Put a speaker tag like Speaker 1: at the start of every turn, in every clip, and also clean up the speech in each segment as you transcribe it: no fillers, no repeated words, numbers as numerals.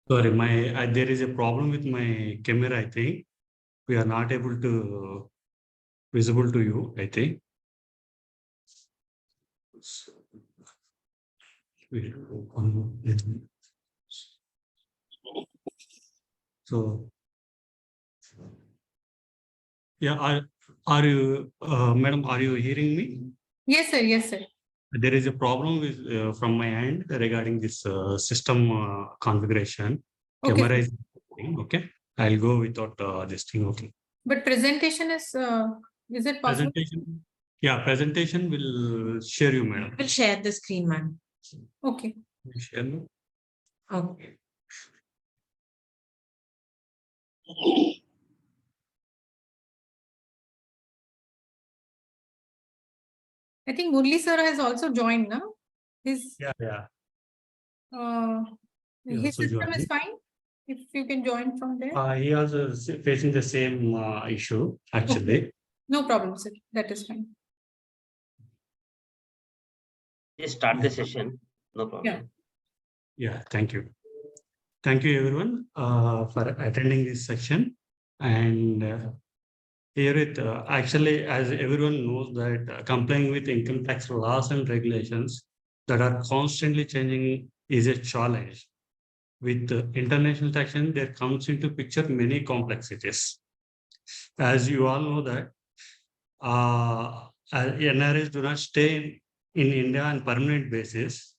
Speaker 1: Sorry, there is a problem with my camera. I think we are not able to visible to you. I think. So yeah, are you, madam? Are you hearing me?
Speaker 2: Yes, sir. Yes, sir.
Speaker 1: There is a problem with from my end regarding this system configuration.
Speaker 2: Okay,
Speaker 1: Camera
Speaker 2: sir.
Speaker 1: is okay. I'll go without this thing. Okay.
Speaker 2: But presentation is it possible?
Speaker 1: Presentation. Yeah, presentation will share you, madam.
Speaker 3: We'll share the screen, ma'am.
Speaker 2: Okay.
Speaker 1: Share me.
Speaker 3: Okay.
Speaker 2: I think Murli sir has also joined now. His
Speaker 1: Yeah. He
Speaker 2: his
Speaker 1: also
Speaker 2: system is
Speaker 1: joined.
Speaker 2: fine. If you can join from there.
Speaker 1: He also facing the same issue actually.
Speaker 2: Okay. No problem, sir. That is fine.
Speaker 4: Just start the session. No problem.
Speaker 1: Yeah, thank you. Thank you everyone for attending this section. And here it actually, as everyone knows that complying with income tax laws and regulations that are constantly changing is a challenge. With international taxation, there comes into picture many complexities. As you all know that NRIs do not stay in India on permanent basis.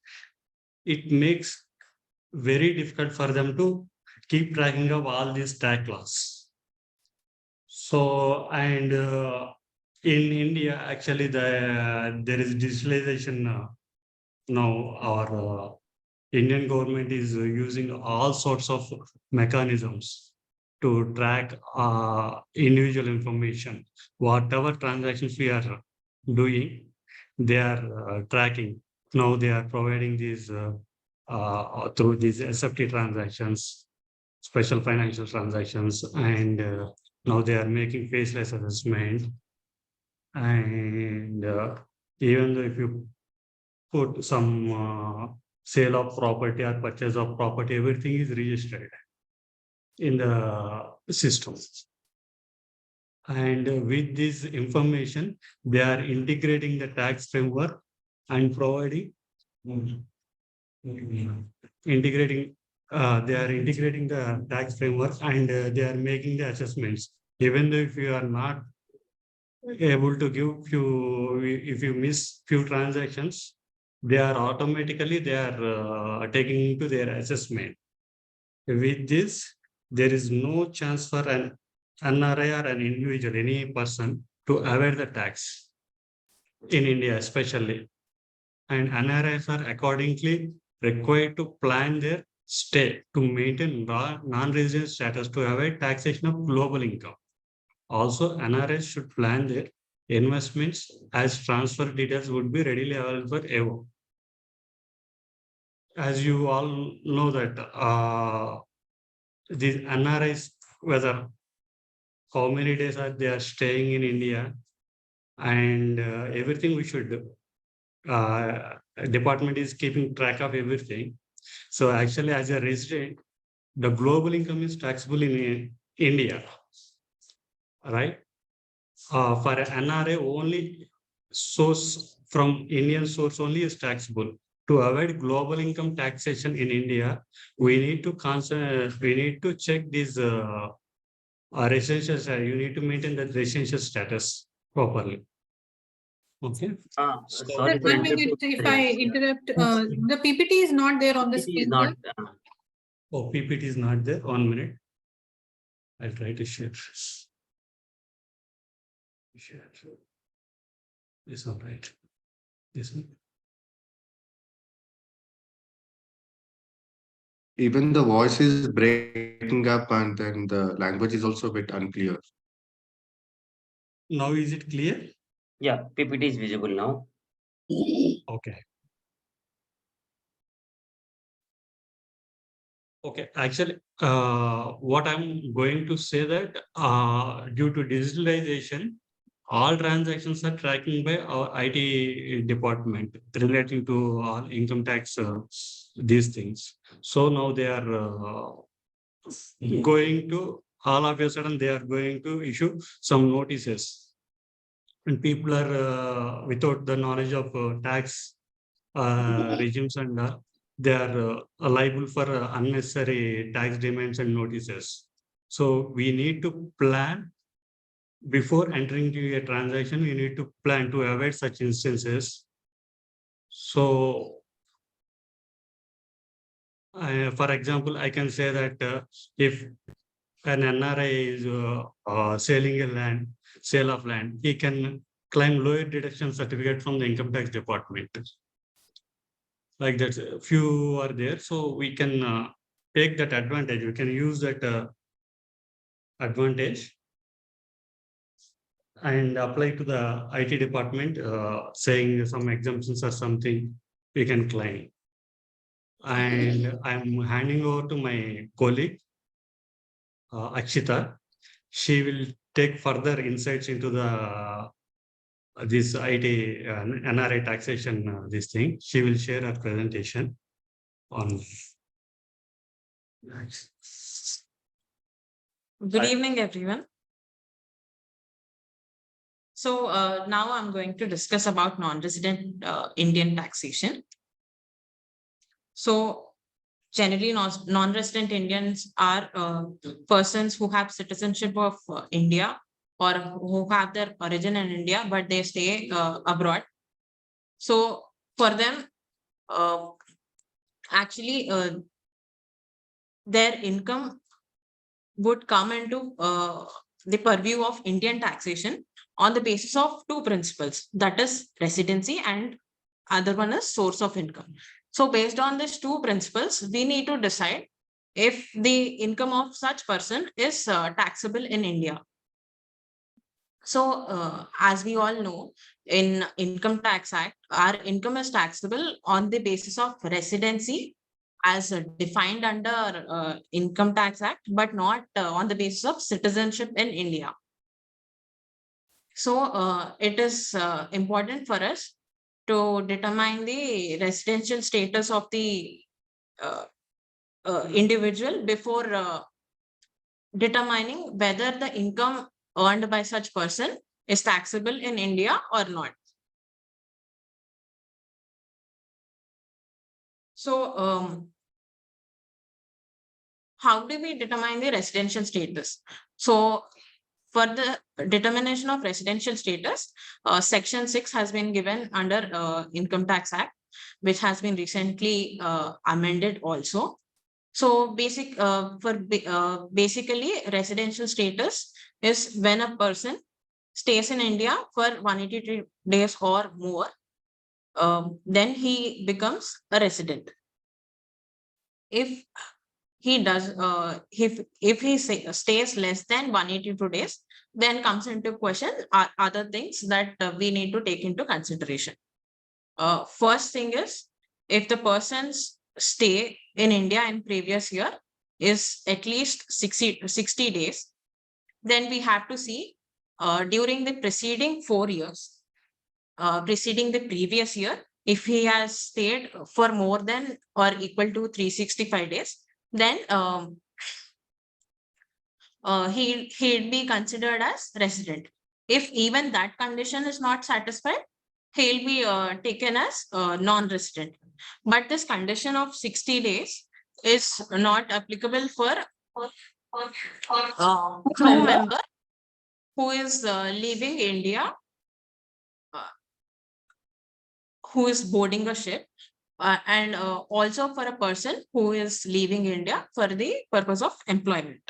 Speaker 1: It makes very difficult for them to keep tracking of all these tax laws. So, and in India, actually, there is digitalization now. Our Indian government is using all sorts of mechanisms to track individual information. Whatever transactions we are doing, they are tracking. Now they are providing these through these SFT transactions, special financial transactions, and now they are making faceless assessment. And even though if you put some sale of property or purchase of property, everything is registered in the system. And with this information, they are integrating the tax framework and providing integrating. They are integrating the tax framework and they are making the assessments. Even though if you are not able to give if you miss few transactions, they are automatically taking into their assessment. With this, there is no chance for an NRI or an individual, any person, to avoid the tax in India, especially. And NRIs are accordingly required to plan their stay to maintain non-resident status to avoid taxation of global income. Also, NRIs should plan their investments as transfer details would be readily available for ever. As you all know that these NRIs, whether how many days they are staying in India, and everything we should do. Department is keeping track of everything. So actually, as a resident, the global income is taxable in India, right? For an NRA, only source from Indian source only is taxable. To avoid global income taxation in India, we need to check these residential. You need to maintain that residential status properly. Okay.
Speaker 4: Sorry to
Speaker 2: 1 minute, if I interrupt, the PPT is not there on the
Speaker 4: It is
Speaker 2: screen.
Speaker 4: not.
Speaker 1: Oh, PPT is not there. 1 minute. I'll try to share. Share. This one, right? This one.
Speaker 5: Even the voice is breaking up and then the language is also a bit unclear.
Speaker 1: Now is it clear?
Speaker 4: Yeah, PPT is visible now.
Speaker 1: Okay. Okay, actually, what I'm going to say that due to digitalization, all transactions are tracking by our IT department relating to all income tax these things. So now they are going to, all of a sudden they are going to issue some notices, and people are without the knowledge of tax regimes, and they are liable for unnecessary tax demands and notices. So we need to plan before entering into a transaction. We need to plan to avoid such instances. So, for example, I can say that if an NRI is selling a land, sale of land, he can claim lower deduction certificate from the income tax department. Like that, few are there, so we can take that advantage. We can use that advantage and apply to the IT department, saying some exemptions or something we can claim. And I'm handing over to my colleague, Akshita. She will take further insights into the this IT NRI taxation, this thing. She will share her presentation on.
Speaker 3: Good evening, everyone. So now I'm going to discuss about non-resident Indian taxation. So generally, non-resident Indians are persons who have citizenship of India, or who have their origin in India, but they stay abroad. So for them, actually, their income would come into the purview of Indian taxation on the basis of two principles, that is residency, and other one is source of income. So based on these two principles, we need to decide if the income of such person is taxable in India. So as we all know, in Income Tax Act, our income is taxable on the basis of residency as defined under Income Tax Act, but not on the basis of citizenship in India. So it is important for us to determine the residential status of the individual before determining whether the income earned by such person is taxable in India or not. So how do we determine the residential status? So for the determination of residential status, Section 6 has been given under Income Tax Act, which has been recently amended also. So basically, residential status is when a person stays in India for 183 days or more, then he becomes a resident. If he does, if he stays less than 182 days, then comes into question other things that we need to take into consideration. First thing is, if the person's stay in India in previous year is at least 60 days, then we have to see during the preceding 4 years, preceding the previous year, if he has stayed for more than or equal to 365 days, then he'd be considered as resident. If even that condition is not satisfied, he'll be taken as non-resident. But this condition of 60 days is not applicable for a member who is leaving India, who is boarding a ship, and also for a person who is leaving India for the purpose of employment.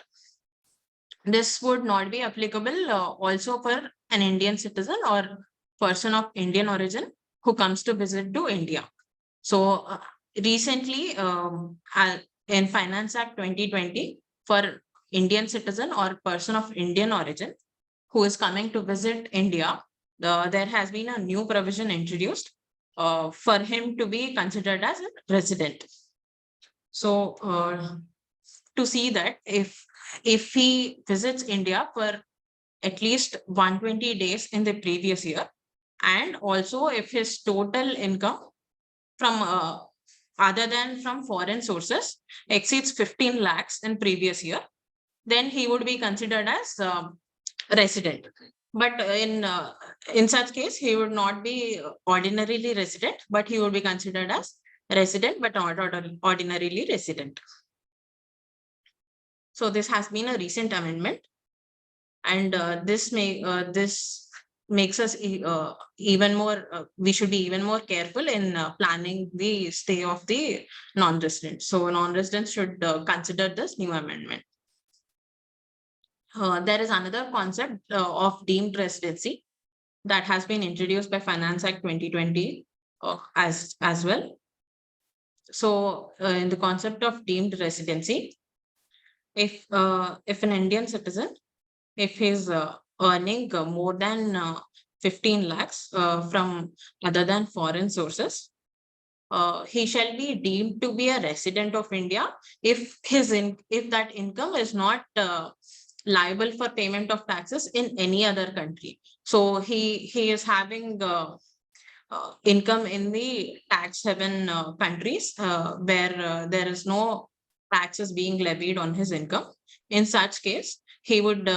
Speaker 3: This would not be applicable also for an Indian citizen or person of Indian origin who comes to visit to India. So recently in Finance Act 2020, for Indian citizen or person of Indian origin who is coming to visit India, there has been a new provision introduced for him to be considered as a resident. So to see that if he visits India for at least 120 days in the previous year, and also if his total income from other than from foreign sources exceeds 15 lakhs in previous year, then he would be considered as resident. But in such case, he would not be ordinarily resident, but he would be considered as resident, but not ordinarily resident. So this has been a recent amendment, and this makes us even more. We should be even more careful in planning the stay of the non-resident. So non-residents should consider this new amendment. There is another concept of deemed residency that has been introduced by Finance Act 2020 as well. So in the concept of deemed residency, if an Indian citizen, if he's earning more than 15 lakhs from other than foreign sources, he shall be deemed to be a resident of India if that income is not liable for payment of taxes in any other country. So he is having income in the tax haven countries where there is no taxes being levied on his income. In such case, he would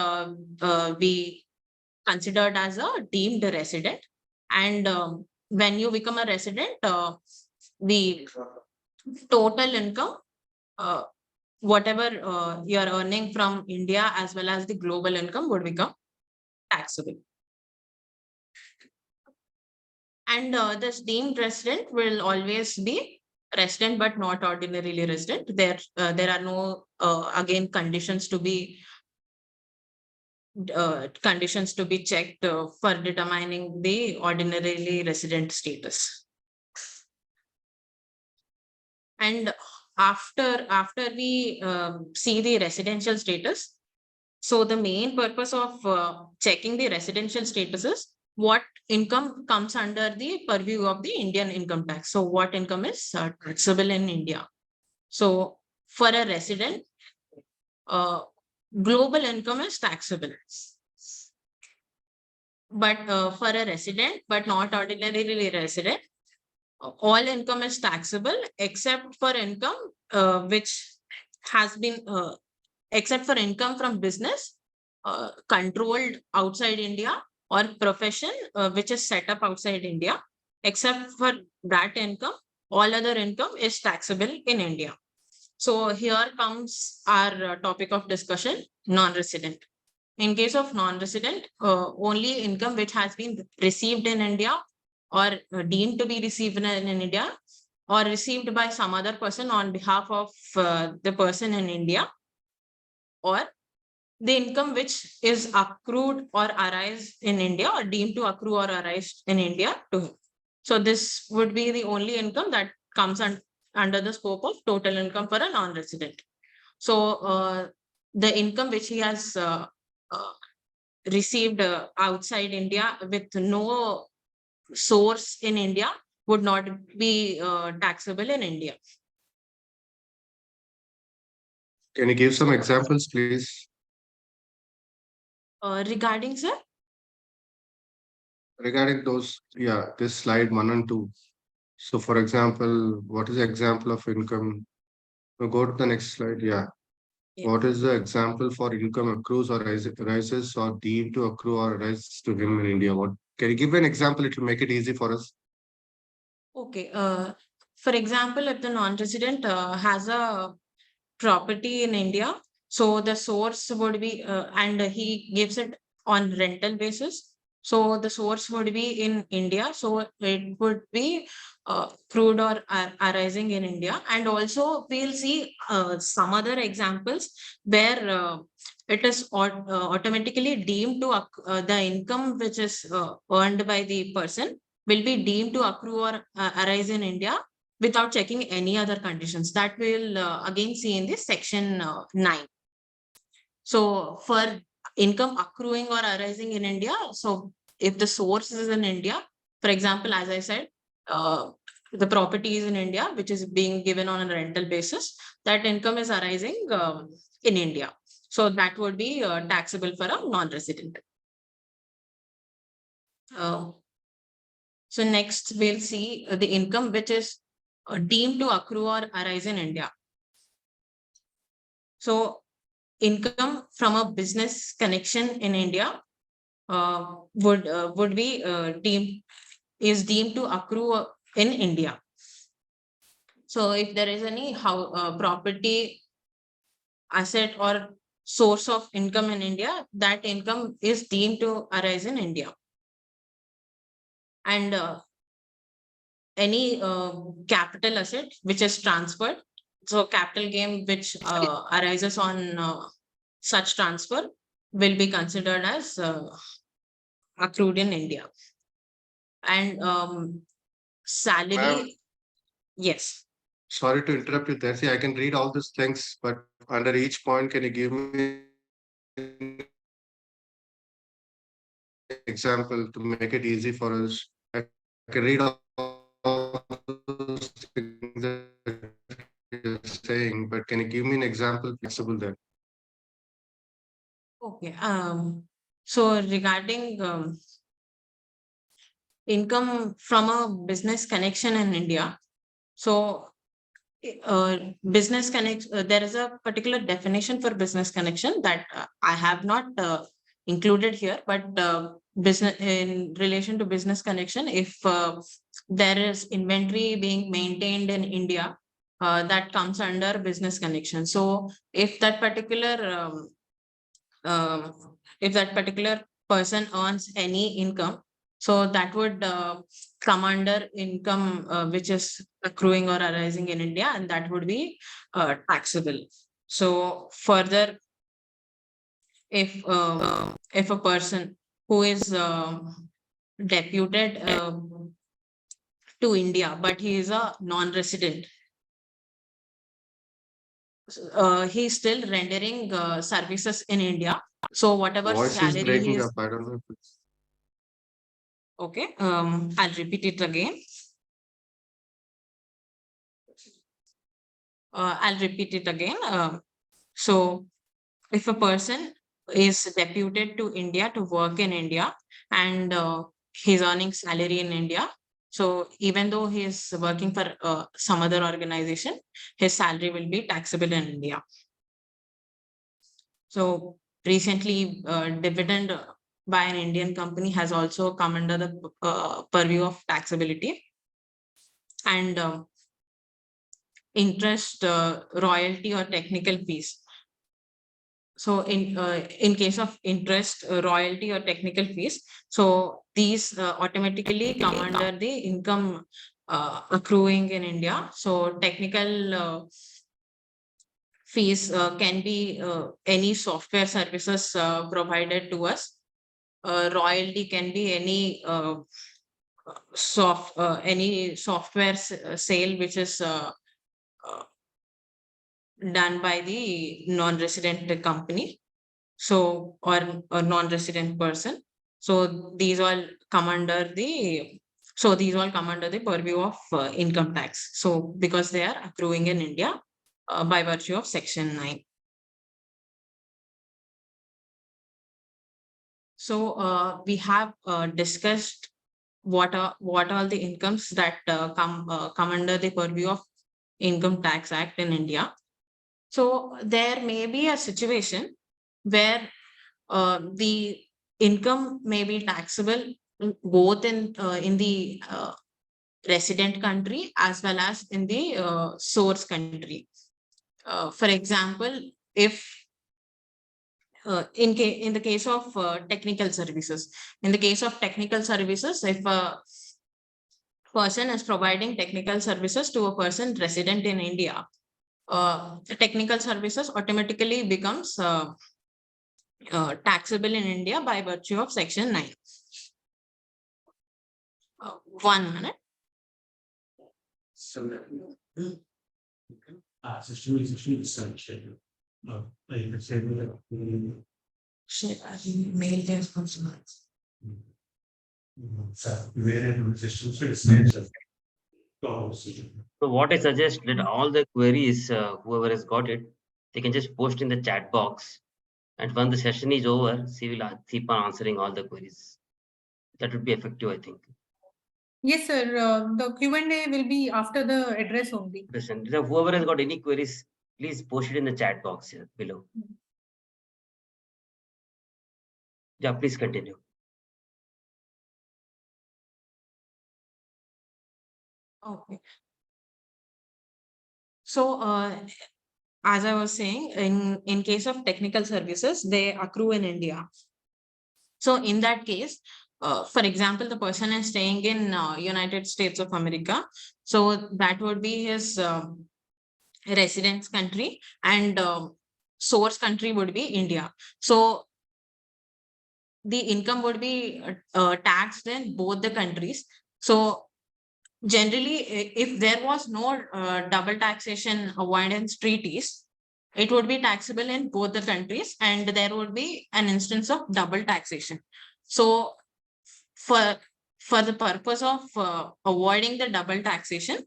Speaker 3: be considered as a deemed resident. And when you become a resident, the total income, whatever you are earning from India as well as the global income would become taxable. And this deemed resident will always be resident, but not ordinarily resident. There are no again conditions to be checked for determining the ordinarily resident status. And after we see the residential status, so the main purpose of checking the residential status is what income comes under the purview of the Indian income tax. So what income is taxable in India. So for a resident, global income is taxable. But for a resident, but not ordinarily resident, all income is taxable except for income which has been except for income from business controlled outside India or profession which is set up outside India. Except for that income, all other income is taxable in India. So here comes our topic of discussion, non-resident. In case of non-resident, only income which has been received in India or deemed to be received in India or received by some other person on behalf of the person in India, or the income which is accrued or arise in India or deemed to accrue or arise in India to him. So this would be the only income that comes under the scope of total income for a non-resident. So the income which he has received outside India with no source in India would not be taxable in India.
Speaker 5: Can you give some examples, please?
Speaker 3: Regarding, sir?
Speaker 5: Regarding those, this slide 1 and 2. So for example, what is the example of income? We'll go to the next slide.
Speaker 3: Yeah.
Speaker 5: What is the example for income accrues or rises or deemed to accrue or rise to him in India? What can you give an example? It will make it easy for us.
Speaker 3: Okay. For example, if the non-resident has a property in India, so the source would be, and he gives it on rental basis. So the source would be in India. So it would be crude or arising in India. And also we'll see some other examples where it is automatically deemed to the income which is earned by the person will be deemed to accrue or arise in India without checking any other conditions. That we'll again see in this section 9. So for income accruing or arising in India, so if the source is in India, for example, as I said, the property is in India, which is being given on a rental basis, that income is arising in India. So that would be taxable for a non-resident. So next we'll see the income which is deemed to accrue or arise in India. So income from a business connection in India would be deemed to accrue in India. So if there is any property, asset, or source of income in India, that income is deemed to arise in India. And any capital asset which is transferred, so capital gain which arises on such transfer will be considered as accrued in India. And salary,
Speaker 5: Ma'am.
Speaker 3: yes.
Speaker 5: Sorry to interrupt you there. See, I can read all these things, but under each point, can you give me an example to make it easy for us? I can read all those things that you're saying, but can you give me an example flexible there?
Speaker 3: Okay. So regarding income from a business connection in India, so business connect, there is a particular definition for business connection that I have not included here, but business in relation to business connection, if there is inventory being maintained in India, that comes under business connection. So if that particular person earns any income, so that would come under income which is accruing or arising in India, and that would be taxable. So further, if a person who is deputed to India, but he is a non-resident, he's still rendering services in India. So whatever
Speaker 5: Voice is
Speaker 3: salary he
Speaker 5: breaking
Speaker 3: is,
Speaker 5: up. I don't know if it's.
Speaker 3: okay, I'll repeat it again. I'll repeat it again. So if a person is deputed to India to work in India, and he's earning salary in India, so even though he is working for some other organization, his salary will be taxable in India. So recently, dividend by an Indian company has also come under the purview of taxability. And interest, royalty, or technical fees. So in case of interest, royalty, or technical fees, so these automatically come under the income accruing in India. So technical fees can be any software services provided to us. Royalty can be any any software sale which is done by the non-resident company, so or a non-resident person. So these all come under the purview of income tax. So because they are accruing in India by virtue of Section 9. So we have discussed what are all the incomes that come under the purview of Income Tax Act in India. So there may be a situation where the income may be taxable both in the resident country as well as in the source country. For example, if in the case of technical services, if a person is providing technical services to a person resident in India, technical services automatically becomes taxable in India by virtue of Section 9. 1 minute.
Speaker 1: So, system is essential. Like I said,
Speaker 3: Shit, I didn't mail their consumers.
Speaker 1: where systems is essential.
Speaker 4: So what I suggest, let all the queries, whoever has got it, they can just post in the chat box. And when the session is over, she will keep on answering all the queries. That would be effective, I think.
Speaker 2: Yes, sir. The Q&A will be after the address only.
Speaker 4: Listen, whoever has got any queries, please post it in the chat box here below. Yeah, please continue.
Speaker 3: Okay. So, as I was saying, in case of technical services, they accrue in India. So in that case, for example, the person is staying in United States of America. So that would be his residence country, and source country would be India. So the income would be taxed in both the countries. So generally, if there was no double taxation avoidance treaties, it would be taxable in both the countries, and there would be an instance of double taxation. So for the purpose of avoiding the double taxation,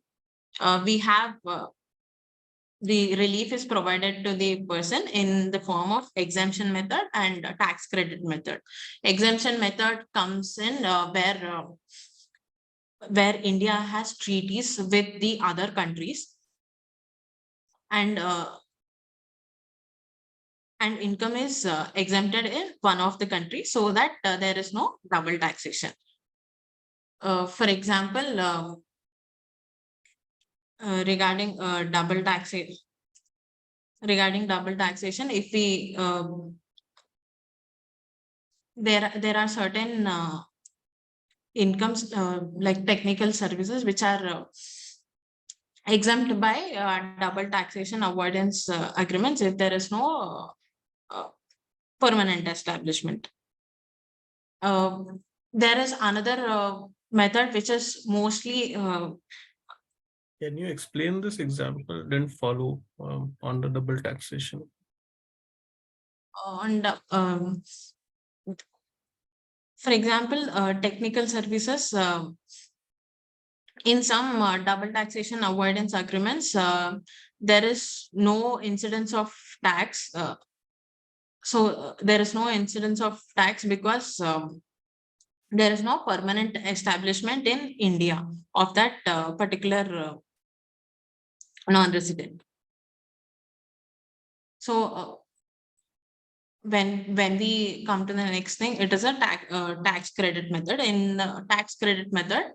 Speaker 3: we have the relief is provided to the person in the form of exemption method and tax credit method. Exemption method comes in where India has treaties with the other countries, and income is exempted in one of the countries, so that there is no double taxation. For example, regarding double taxation, if we there are certain incomes like technical services which are exempt by double taxation avoidance agreements if there is no permanent establishment. There is another method which is mostly
Speaker 6: Can you explain this example? Didn't follow on the double taxation.
Speaker 3: on the, for example, technical services. In some double taxation avoidance agreements, there is no incidence of tax. There is no incidence of tax because there is no permanent establishment in India of that particular non-resident. So when we come to the next thing, it is a tax credit method. In tax credit method,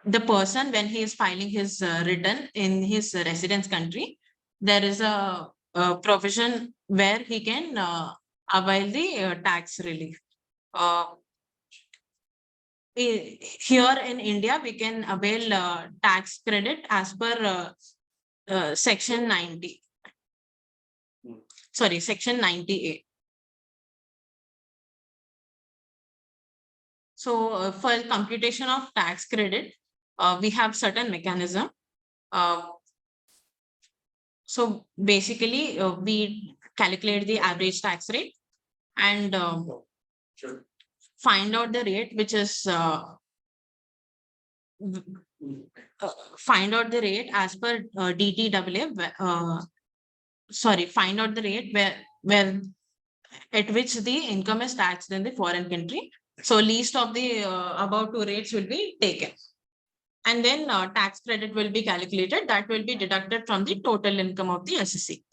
Speaker 3: the person, when he is filing his return in his residence country, there is a provision where he can avail the tax relief. Here in India, we can avail tax credit as per section 90. Sorry, section 90A. So for computation of tax credit, we have certain mechanism. So basically, we calculate the average tax rate and find out the rate which is find out the rate as per DTAA. Sorry, find out the rate where at which the income is taxed in the foreign country. So least of the above two rates will be taken. And then tax credit will be calculated. That will be deducted from the total income of the SSC.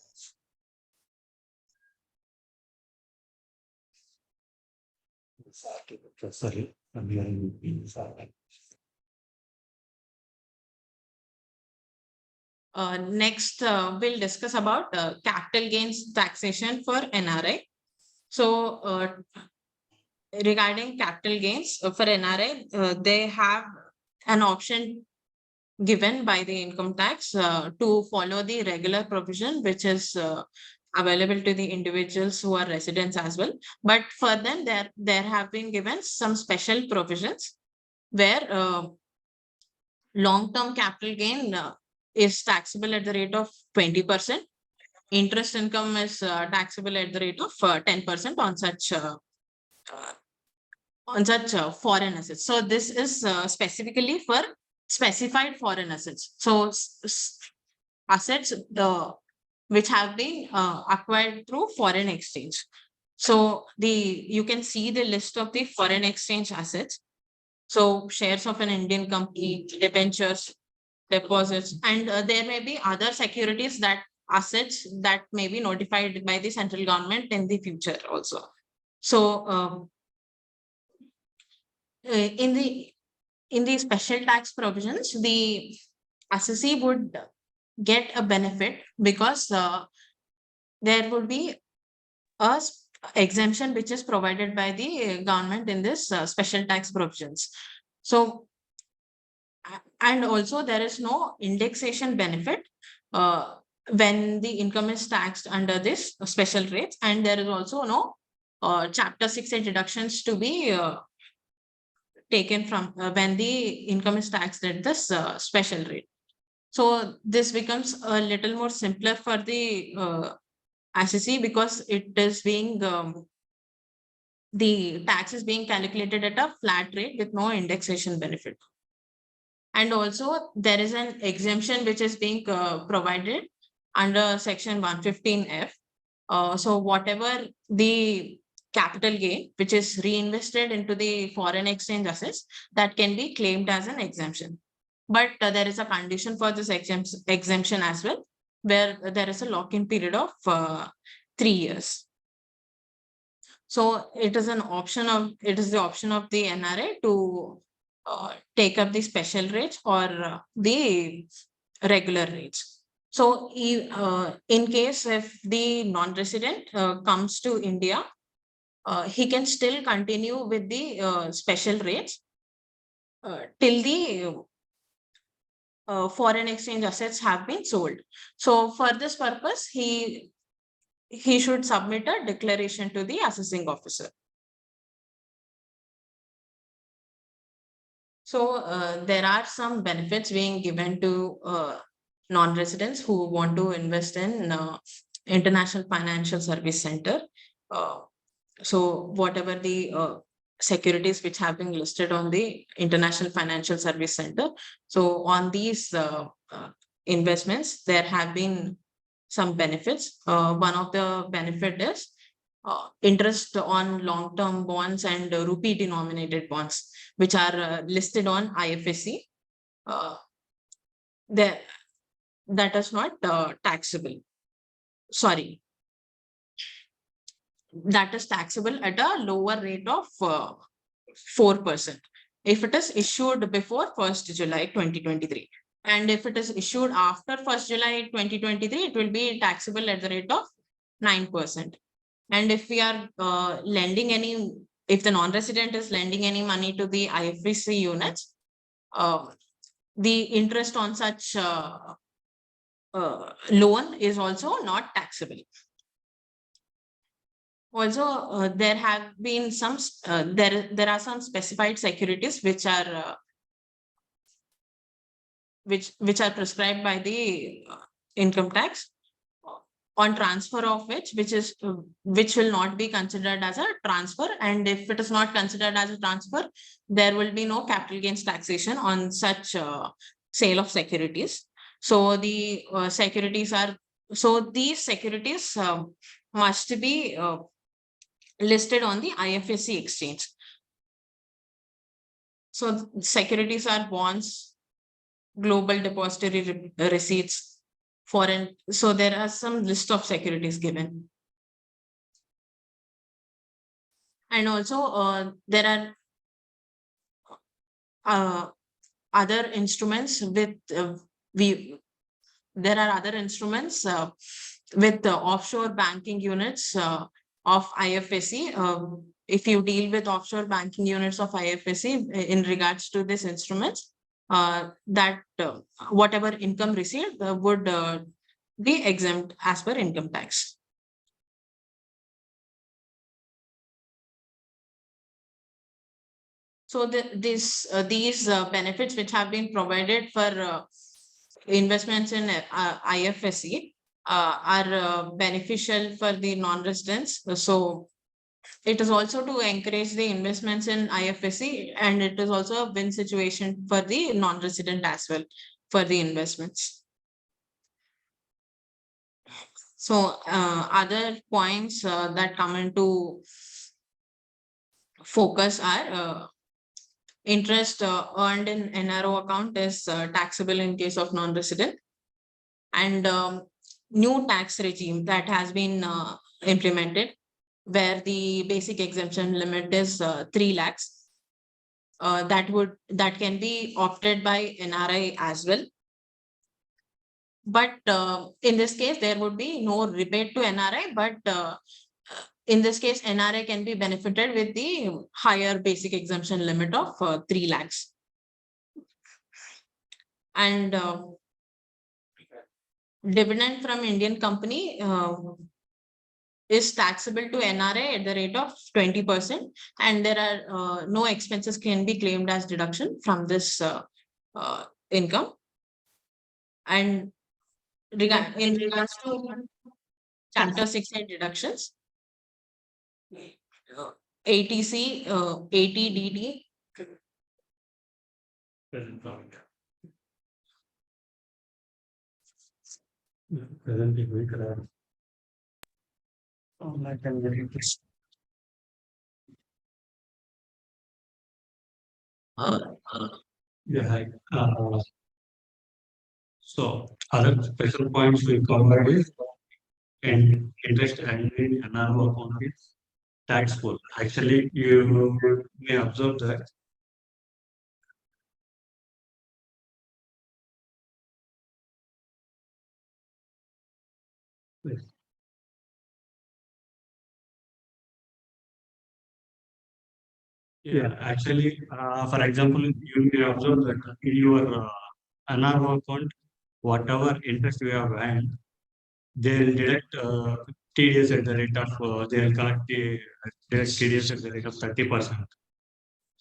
Speaker 1: Sorry.
Speaker 3: Next, we'll discuss about capital gains taxation for NRI. So regarding capital gains for NRI, they have an option given by the income tax to follow the regular provision, which is available to the individuals who are residents as well. But for them, there have been given some special provisions where long-term capital gain is taxable at the rate of 20%. Interest income is taxable at the rate of 10% on such foreign assets. So this is specifically for specified foreign assets. So assets which have been acquired through foreign exchange. So you can see the list of the foreign exchange assets. So shares of an Indian company, debentures, deposits, and there may be other securities that assets that may be notified by the central government in the future also. So in the special tax provisions, the assessee would get a benefit because there would be a exemption which is provided by the government in this special tax provisions. So and also there is no indexation benefit when the income is taxed under this special rates, and there is also no chapter 6A deductions to be taken from when the income is taxed at this special rate. So this becomes a little more simpler for the assessee because it is being the tax is being calculated at a flat rate with no indexation benefit. And also there is an exemption which is being provided under section 115F. So whatever the capital gain which is reinvested into the foreign exchange assets, that can be claimed as an exemption. But there is a condition for this exemption as well, where there is a lock-in period of 3 years. So it is the option of the NRI to take up the special rates or the regular rates. So in case if the non-resident comes to India, he can still continue with the special rates till the foreign exchange assets have been sold. So for this purpose, he should submit a declaration to the assessing officer. So there are some benefits being given to non-residents who want to invest in International Financial Service Center. So whatever the securities which have been listed on the International Financial Service Center. So on these investments, there have been some benefits. One of the benefit is interest on long-term bonds and rupee denominated bonds, which are listed on IFSC. That is not taxable. Sorry. That is taxable at a lower rate of 4% if it is issued before 1st July 2023. And if it is issued after 1st July 2023, it will be taxable at the rate of 9%. And if we are if the non-resident is lending any money to the IFSC units, the interest on such loan is also not taxable. Also, there have been some there are some specified securities which are which are prescribed by the income tax, on transfer of which will not be considered as a transfer, and if it is not considered as a transfer, there will be no capital gains taxation on such sale of securities. So the these securities must be listed on the IFSC exchange. So securities are bonds, global depository receipts, foreign. So there are some list of securities given. And also there are other instruments with there are other instruments with offshore banking units of IFSC. If you deal with offshore banking units of IFSC in regards to this instruments, that whatever income received would be exempt as per income tax. So these benefits which have been provided for investments in IFSC are beneficial for the non-residents. So it is also to encourage the investments in IFSC, and it is also a win situation for the non-resident as well for the investments. So other points that come into focus are interest earned in NRO account is taxable in case of non-resident. And new tax regime that has been implemented, where the basic exemption limit is 3 lakhs. That can be opted by NRI as well. But in this case, there would be no rebate to NRI, but in this case, NRI can be benefited with the higher basic exemption limit of 3 lakhs. And dividend from Indian company is taxable to NRI at the rate of 20%, and there are no expenses can be claimed as deduction from this income. And in regards to Chapter 6A deductions, ATC, ATDD,
Speaker 1: Present profit. Present equity correct. I can get it. Yeah. Hi. So other special points we covered is and interest and in NRO account is taxable. Actually, you may observe that yeah, actually, for example, you may observe that in your NRO account, whatever interest you have earned, they'll deduct TDS at the rate of, they'll collect the TDS at the rate of 30%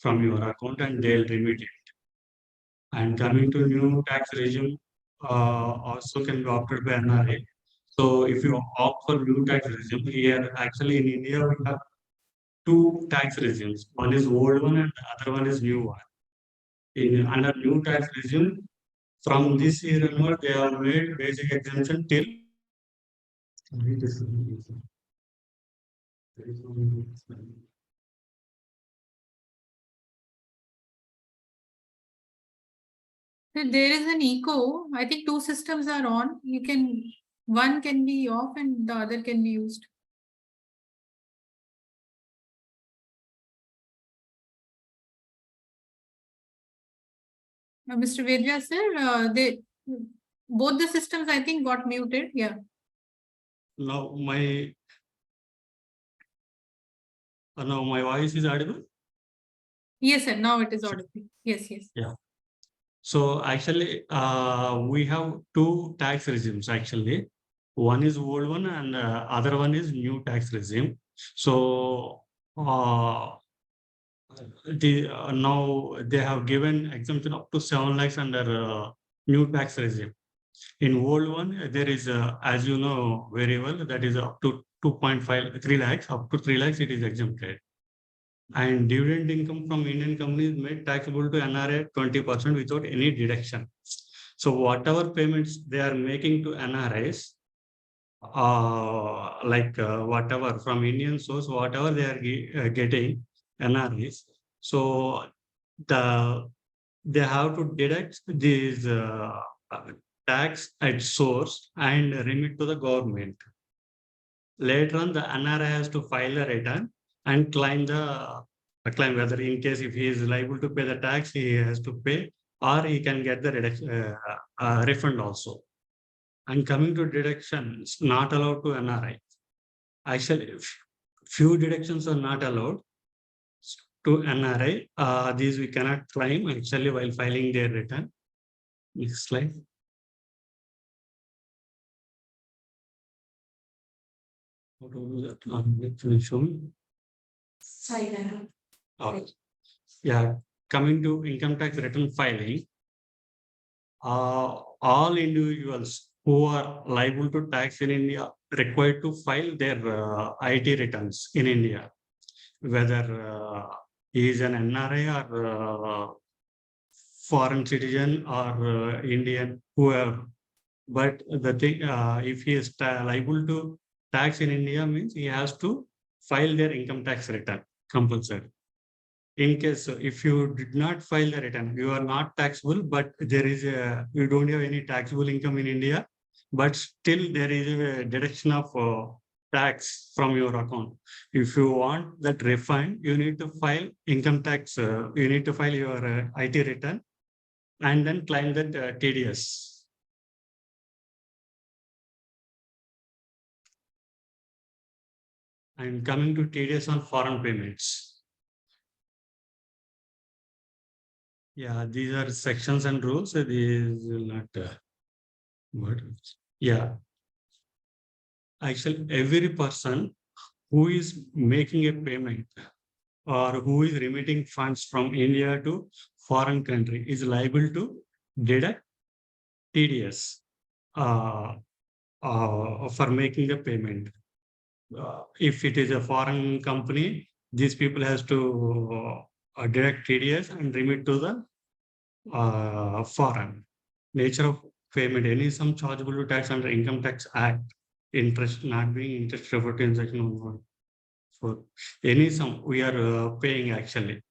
Speaker 1: from your account and they'll remit it. And coming to new tax regime, also can be opted by NRA. So if you opt for new tax regime, here actually in India we have two tax regimes. One is old one and the other one is new one. In under new tax regime, from this year onward, they have made basic exemption till.
Speaker 2: So there is an echo. I think two systems are on. One can be off and the other can be used. Mr. Vedya sir, both the systems I think got muted. Yeah.
Speaker 1: Now my voice is audible.
Speaker 2: Yes, sir. Now it is audible. Yes, yes.
Speaker 1: Yeah. So actually, we have two tax regimes actually. One is old one and other one is new tax regime. So now they have given exemption up to 7 lakhs under new tax regime. In old one, there is, as you know very well, that is up to 2.5, 3 lakhs, up to 3 lakhs, it is exempted. And dividend income from Indian companies made taxable to NRA 20% without any deduction. So whatever payments they are making to NRIs, whatever from Indian source, whatever they are getting NRIs, so they have to deduct these tax at source and remit to the government. Later on, the NRI has to file a return and claim whether in case if he is liable to pay the tax, he has to pay, or he can get the refund also. And coming to deductions, not allowed to NRI. Actually, few deductions are not allowed to NRI. These we cannot claim actually while filing their return. Next slide. How to do that? Can you show me? Okay. Yeah, coming to income tax return filing, all individuals who are liable to tax in India required to file their IT returns in India, whether he is an NRI or foreign citizen or Indian, whoever. But the thing, if he is liable to tax in India, means he has to file their income tax return compulsory. in case if you did not file the return, you are not taxable, but there is you don't have any taxable income in India, but still there is a deduction of tax from your account. If you want that refund, you need to file income tax. You need to file your IT return and then claim that TDS. And coming to TDS on foreign payments. Yeah, these are sections and rules. These will not. What? Yeah. Actually, every person who is making a payment or who is remitting funds from India to foreign country is liable to deduct TDS for making the payment. If it is a foreign company, these people has to deduct TDS and remit to the foreign. Nature of payment, any sum chargeable to tax under Income Tax Act, interest not being interest referred to in section 114. Any sum we are paying actually,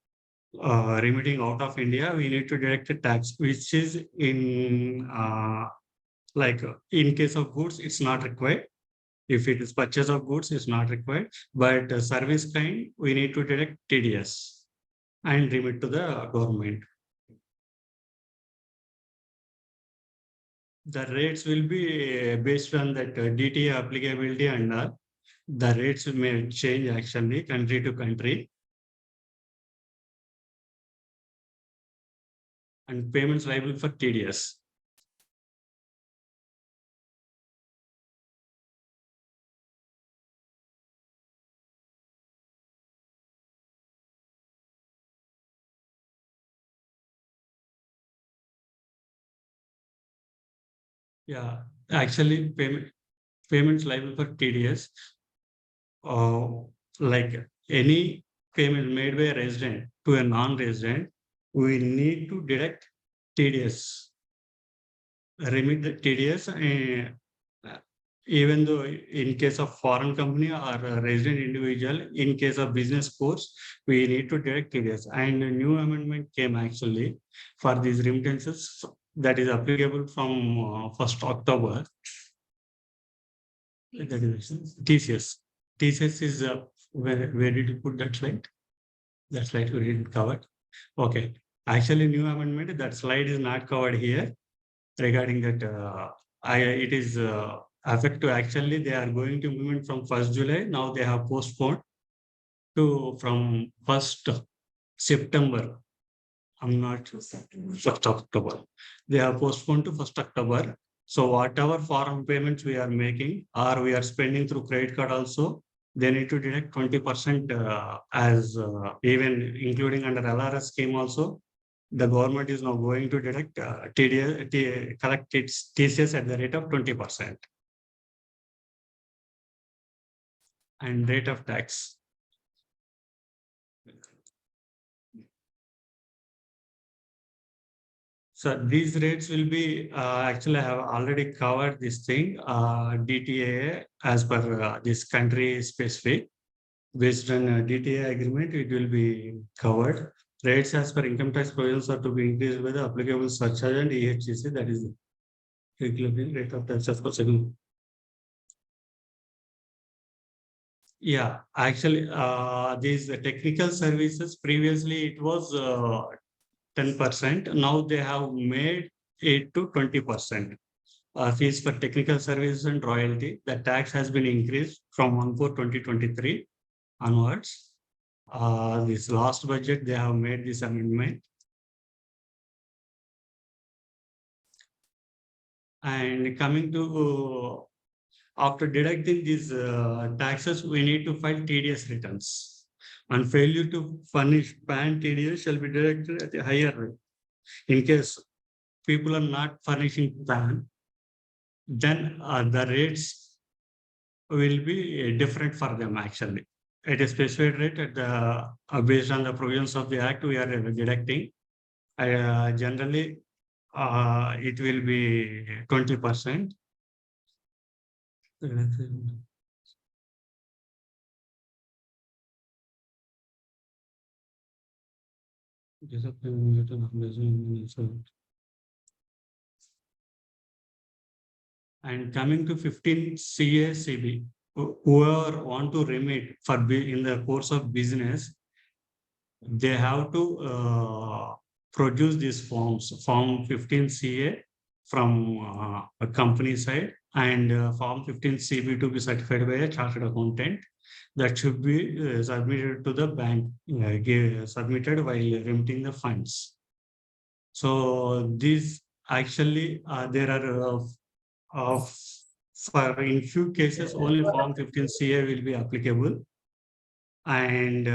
Speaker 1: remitting out of India, we need to deduct a tax, which is in like in case of goods, it's not required. If it is purchase of goods, it's not required. But service kind, we need to deduct TDS and remit to the government. The rates will be based on that DTA applicability and the rates may change actually country to country. And payments liable for TDS. Yeah, actually payments liable for TDS. Like any payment made by a resident to a non-resident, we need to deduct TDS, remit the TDS, even though in case of foreign company or a resident individual, in case of business course, we need to deduct TDS. And a new amendment came actually for these remittances that is applicable from 1st October. That is TCS. TCS is where did you put that slide? That slide we didn't cover. Okay. Actually, new amendment, that slide is not covered here regarding that. It is effective. Actually, they are going to implement from 1st July. Now they have postponed to from 1st September. I'm not sure. 1st October. They have postponed to 1st October. So whatever foreign payments we are making or we are spending through credit card also, they need to deduct 20% as even including under LRS scheme also. The government is now going to deduct TDS, collect its TCS at the rate of 20% and rate of tax. So these rates will be actually I have already covered this thing DTA as per this country specific. Based on DTA agreement, it will be covered. Rates as per income tax provisions are to be increased by the applicable surcharge and EHGC, that is equivalent rate of tax as per second. Yeah, actually, these technical services previously it was 10%. Now they have made it to 20%. Fees for technical services and royalty. The tax has been increased from 1/4/2023 onwards. This last budget, they have made this amendment. And coming to after deducting these taxes, we need to file TDS returns. And failure to furnish PAN TDS shall be deducted at a higher rate. In case people are not furnishing PAN, then the rates will be different for them actually. At a specified rate, at the based on the provisions of the Act, we are deducting. Generally, it will be 20%. And coming to 15 CACB, whoever want to remit for in the course of business, they have to produce these forms, Form 15 CA from a company side, and Form 15 CB to be certified by a chartered accountant. That should be submitted to the bank, submitted while remitting the funds. So these actually there are for in few cases only Form 15 CA will be applicable, and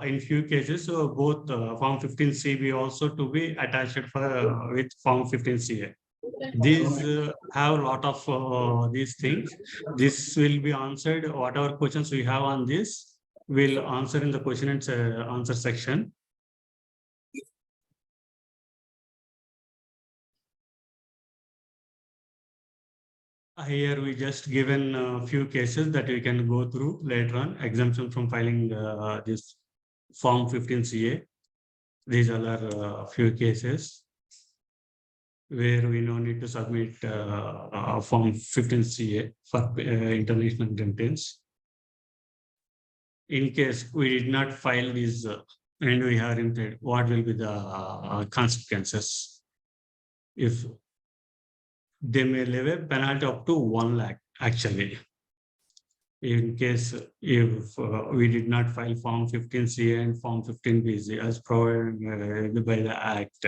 Speaker 1: in few cases both Form 15 CB also to be attached for with Form 15 CA. These have a lot of these things. This will be answered. Whatever questions we have on this, we'll answer in the question and answer section. Here we just given a few cases that we can go through later on. Exemption from filing this Form 15 CA. These are a few cases where we no need to submit Form 15 CA for international remittance. In case we did not file these and we have remitted, what will be the consequences? If they may leave a penalty up to 1 lakh actually. In case if we did not file Form 15 CA and Form 15 BC as provided by the Act,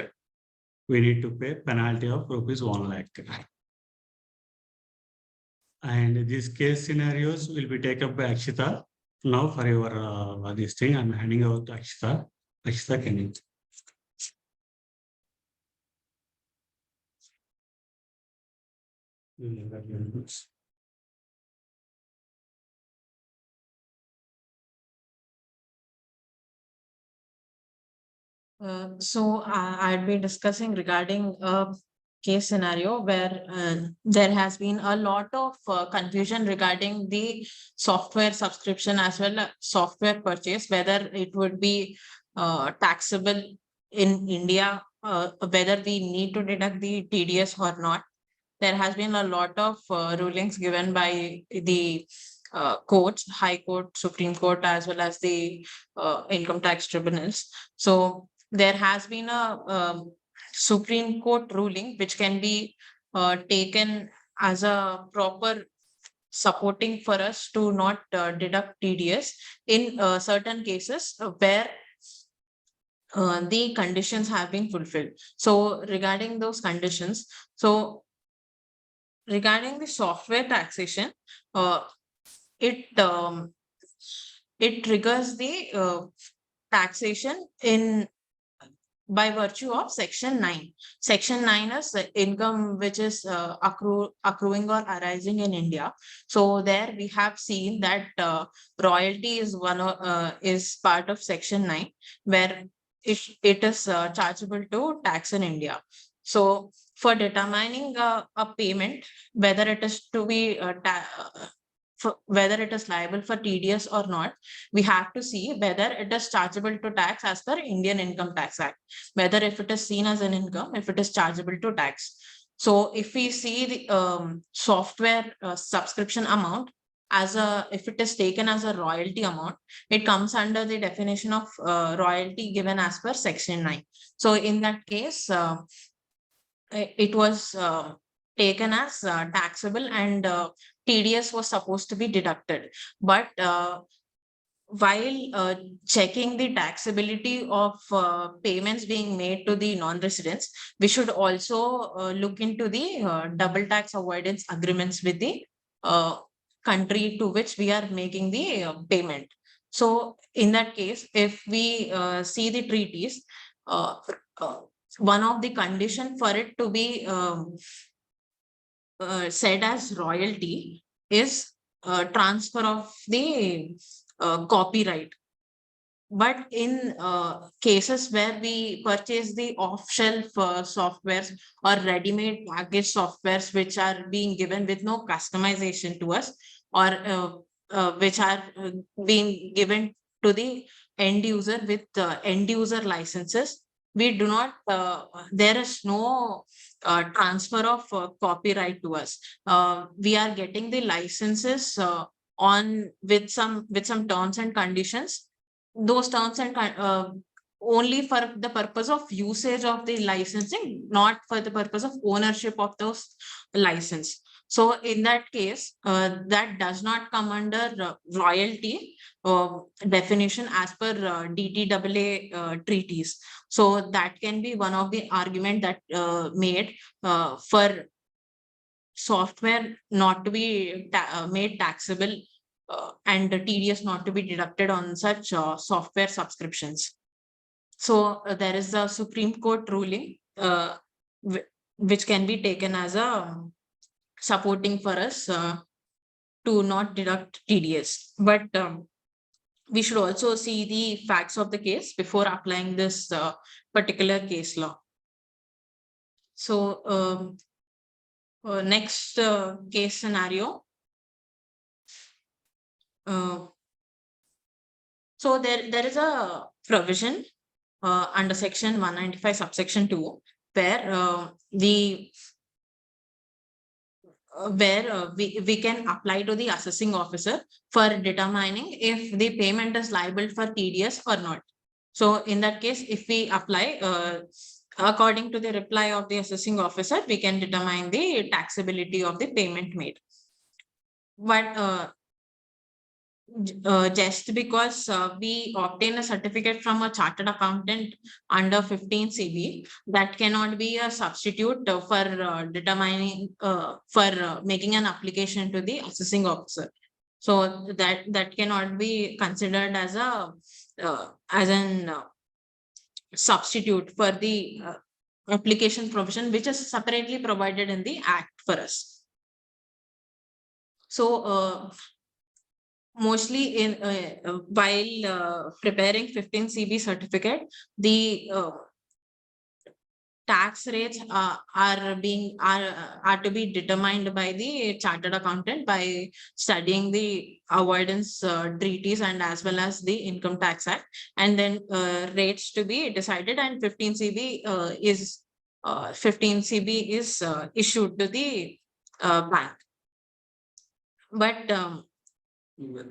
Speaker 1: we need to pay penalty of rupees 1 lakh. And these case scenarios will be taken up by Akshita. Now for your this thing, I'm handing over to Akshita. Akshita, can you?
Speaker 3: I'd be discussing regarding a case scenario where there has been a lot of confusion regarding the software subscription as well as software purchase, whether it would be taxable in India, whether we need to deduct the TDS or not. There has been a lot of rulings given by the courts, High Court, Supreme Court, as well as the income tax tribunals. So there has been a Supreme Court ruling which can be taken as a proper supporting for us to not deduct TDS in certain cases where the conditions have been fulfilled. So regarding those conditions, so regarding the software taxation, it triggers the taxation in by virtue of Section 9. Section 9 is the income which is accruing or arising in India. So there we have seen that royalty is is part of Section 9, where it is chargeable to tax in India. So for determining a payment, whether it is to be whether it is liable for TDS or not, we have to see whether it is chargeable to tax as per Indian Income Tax Act, whether if it is seen as an income, if it is chargeable to tax. So if we see the software subscription amount as if it is taken as a royalty amount, it comes under the definition of royalty given as per Section 9. So in that case, it was taken as taxable, and TDS was supposed to be deducted. But while checking the taxability of payments being made to the non-residents, we should also look into the double tax avoidance agreements with the country to which we are making the payment. So in that case, if we see the treaties, one of the condition for it to be said as royalty is transfer of the copyright. But in cases where we purchase the off-shelf softwares or ready-made package softwares which are being given with no customization to us, or which are being given to the end user with end user licenses, we do not, there is no transfer of copyright to us. We are getting the licenses on with some terms and conditions. Those terms and only for the purpose of usage of the licensing, not for the purpose of ownership of those license. So in that case, that does not come under royalty definition as per DTAA treaties. So that can be one of the argument that made for software not to be made taxable and the TDS not to be deducted on such software subscriptions. So there is the Supreme Court ruling which can be taken as a supporting for us to not deduct TDS. But we should also see the facts of the case before applying this particular case law. So next case scenario. So there is a provision under section 195 subsection 2 where we can apply to the assessing officer for determining if the payment is liable for TDS or not. So in that case, if we apply according to the reply of the assessing officer, we can determine the taxability of the payment made. But just because we obtain a certificate from a chartered accountant under 15 CB, that cannot be a substitute for determining for making an application to the assessing officer. So that cannot be considered as a substitute for the application provision, which is separately provided in the Act for us. So mostly in while preparing 15 CB certificate, the tax rates are to be determined by the chartered accountant by studying the avoidance treaties and as well as the Income Tax Act, and then rates to be decided, and 15 CB is issued to the bank. But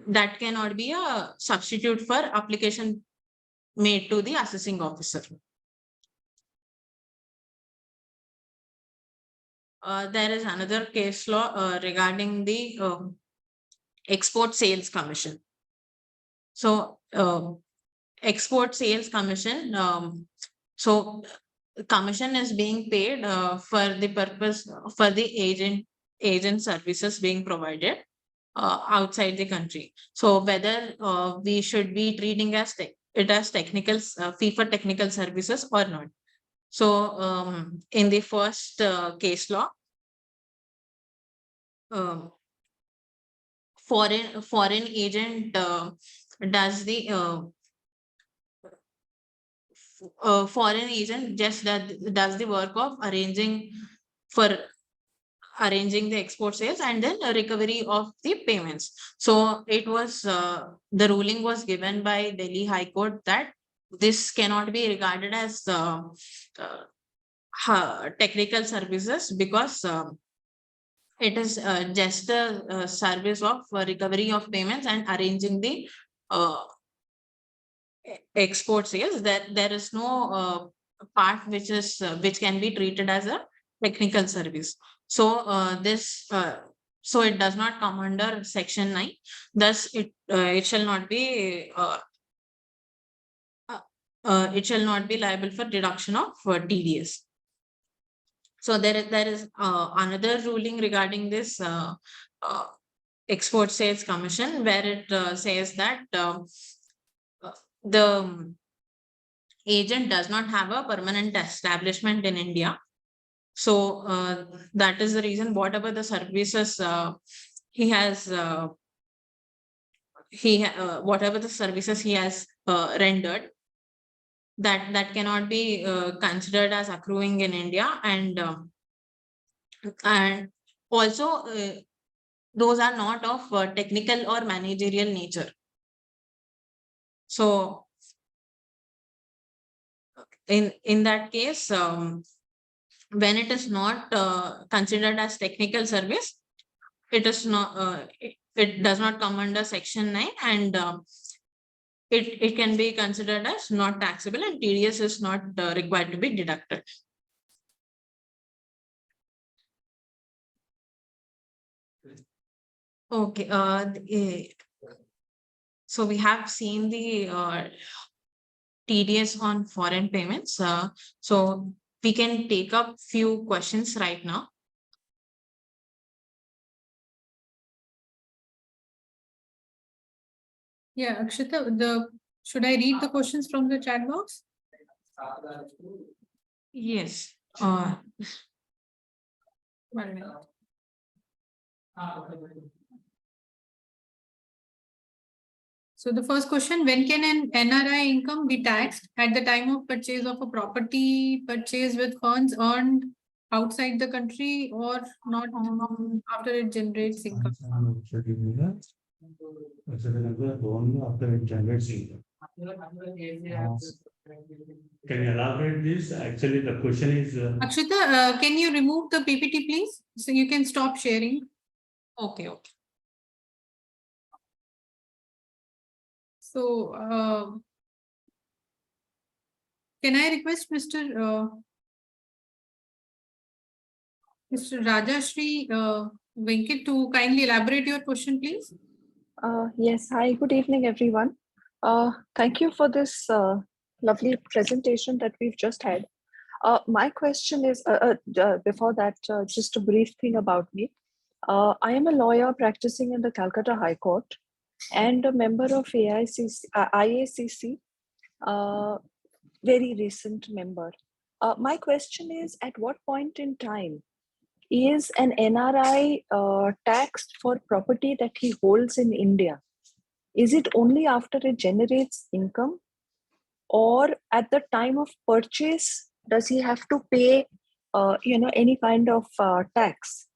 Speaker 3: that cannot be a substitute for application made to the assessing officer. There is another case law regarding the export sales commission. So export sales commission, so commission is being paid for the purpose for the agent services being provided outside the country. So whether we should be treating it as technical fee for technical services or not. So in the first case law, foreign agent does the foreign agent just does the work of arranging the export sales and then a recovery of the payments. So it was the ruling was given by Delhi High Court that this cannot be regarded as technical services because it is just a service of recovery of payments and arranging the export sales. That there is no part which can be treated as a technical service. So so it does not come under section 9. Thus it shall not be liable for deduction of TDS. So there is another ruling regarding this export sales commission where it says that the agent does not have a permanent establishment in India. So that is the reason whatever the services he has whatever the services he has rendered, that cannot be considered as accruing in India, and also those are not of technical or managerial nature. So in that case, when it is not considered as technical service, it is not, it does not come under section 9, and it can be considered as not taxable, and TDS is not required to be deducted. Okay, so we have seen the TDS on foreign payments. So we can take up few questions right now.
Speaker 2: Yeah, Akshita, should I read the questions from the chat box?
Speaker 3: Yes.
Speaker 2: 1 minute. So the first question, when can an NRI income be taxed at the time of purchase of a property purchased with funds earned outside the country or not after it generates income?
Speaker 1: After it generates income. Can you elaborate this? Actually, the question is.
Speaker 2: Akshita, can you remove the PPT, please? So you can stop sharing.
Speaker 3: Okay, okay.
Speaker 2: So, can I request Mr. Rajashri Venkat to kindly elaborate your question, please?
Speaker 7: Yes, hi, good evening, everyone. Thank you for this lovely presentation that we've just had. My question is, before that, just a brief thing about me. I am a lawyer practicing in the Calcutta High Court and a member of IACC, very recent member. My question is, at what point in time is an NRI taxed for property that he holds in India? Is it only after it generates income, or at the time of purchase, does he have to pay, any kind of tax?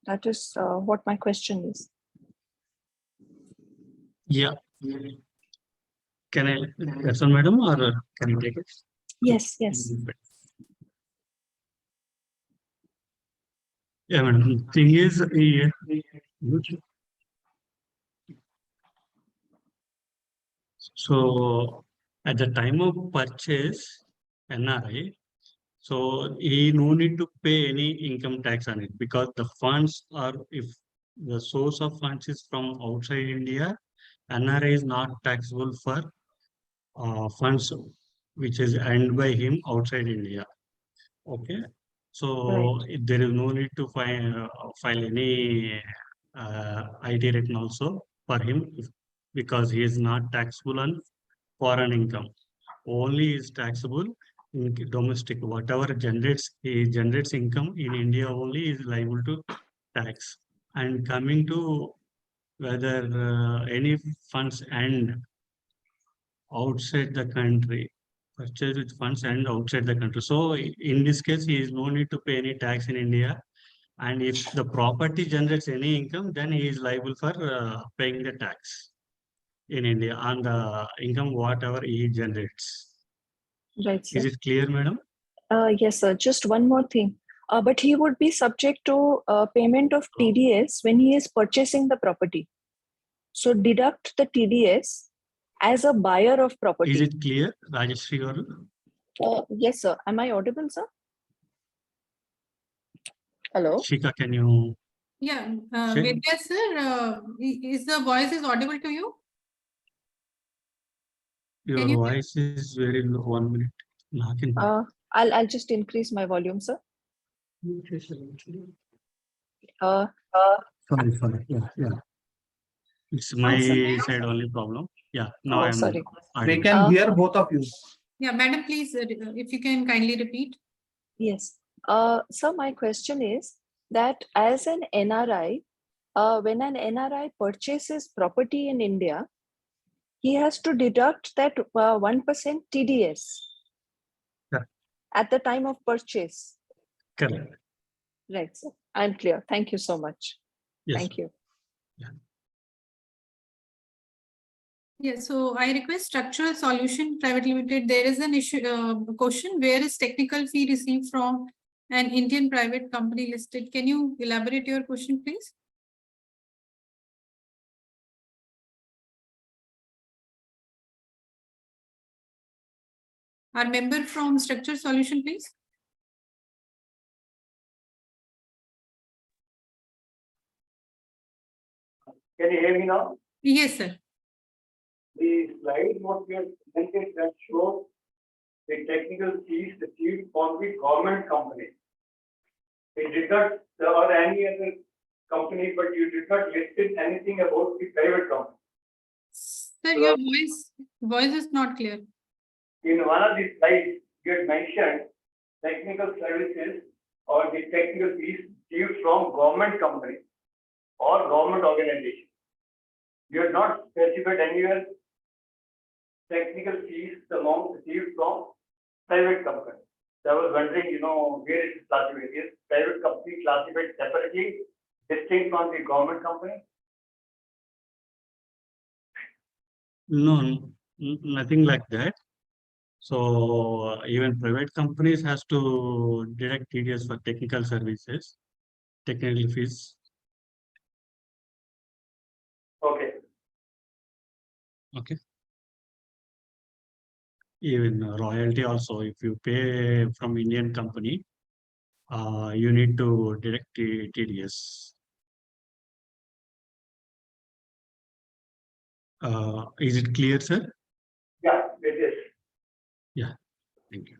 Speaker 7: That is what my question is.
Speaker 1: Yeah. Can I, yes, madam, or can you take it?
Speaker 7: Yes, yes.
Speaker 1: Yeah, madam. Thing is, so at the time of purchase, NRI, so he no need to pay any income tax on it, because the funds are, if the source of funds is from outside India, NRI is not taxable for funds which is earned by him outside India. Okay, so there is no need to file any IT return also for him, because he is not taxable on foreign income. Only is taxable in domestic. Whatever he generates income in India only is liable to tax. And coming to whether any funds and outside the country, purchase with funds and outside the country. So in this case, he is no need to pay any tax in India. And if the property generates any income, then he is liable for paying the tax in India on the income whatever he generates.
Speaker 7: Right, sir.
Speaker 1: Is it clear, madam?
Speaker 7: Yes, sir. Just one more thing. But he would be subject to payment of TDS when he is purchasing the property. So deduct the TDS as a buyer of property.
Speaker 1: Is it clear, Rajeshri garu?
Speaker 7: Yes, sir. Am I audible, sir? Hello?
Speaker 1: Shika, can you?
Speaker 2: Yeah,
Speaker 1: Sure.
Speaker 2: Vidya sir, is the voice is audible to you?
Speaker 1: Your voice is very low. 1 minute.
Speaker 7: I'll just increase my volume, sir.
Speaker 1: Sorry. Yeah. It's my side only problem. Yeah, now I'm
Speaker 7: sorry.
Speaker 8: We can hear both of you.
Speaker 2: Yeah, madam, please, if you can kindly repeat.
Speaker 7: Yes. So my question is that as an NRI, when an NRI purchases property in India, he has to deduct that 1% TDS at the time of purchase.
Speaker 1: correct.
Speaker 7: Right, sir. I'm clear. Thank you so much.
Speaker 1: Yes.
Speaker 7: Thank you.
Speaker 1: Yeah.
Speaker 2: Yeah, so I request Structural Solution Private Limited. There is an issue, question, where is technical fee received from an Indian private company listed? Can you elaborate your question, please? Our member from Structural Solution, please.
Speaker 9: Can you hear me now?
Speaker 2: Yes, sir.
Speaker 9: The slide what we have presented that shows the technical fees received from the government company. It did not, or any other company, but you did not listed anything about the private company.
Speaker 2: Sir, your voice is not clear.
Speaker 9: In one of the slides, you had mentioned technical services or the technical fees received from government company or government organization. You have not specified anywhere technical fees amount received from private company. So I was wondering, where it is classified. Is private company classified separately, distinct from the government company?
Speaker 1: No, nothing like that. So even private companies has to deduct TDS for technical services, technical fees.
Speaker 9: Okay.
Speaker 1: Okay. Even royalty also, if you pay from Indian company, you need to deduct TDS. Is it clear, sir?
Speaker 9: Yeah, it is.
Speaker 1: Yeah, thank you.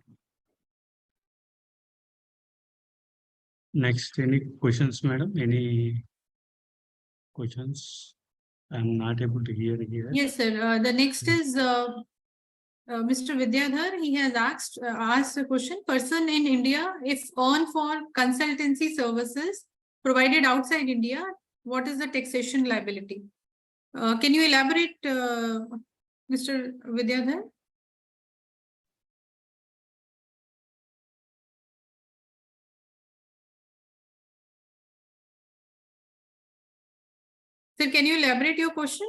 Speaker 1: Next, any questions, madam? Any questions? I'm not able to hear here.
Speaker 2: Yes, sir. The next is Mr. Vidyadhar. He has asked a question. Person in India, if earn for consultancy services provided outside India, what is the taxation liability? Can you elaborate, Mr. Vidyadhar? Sir, can you elaborate your question?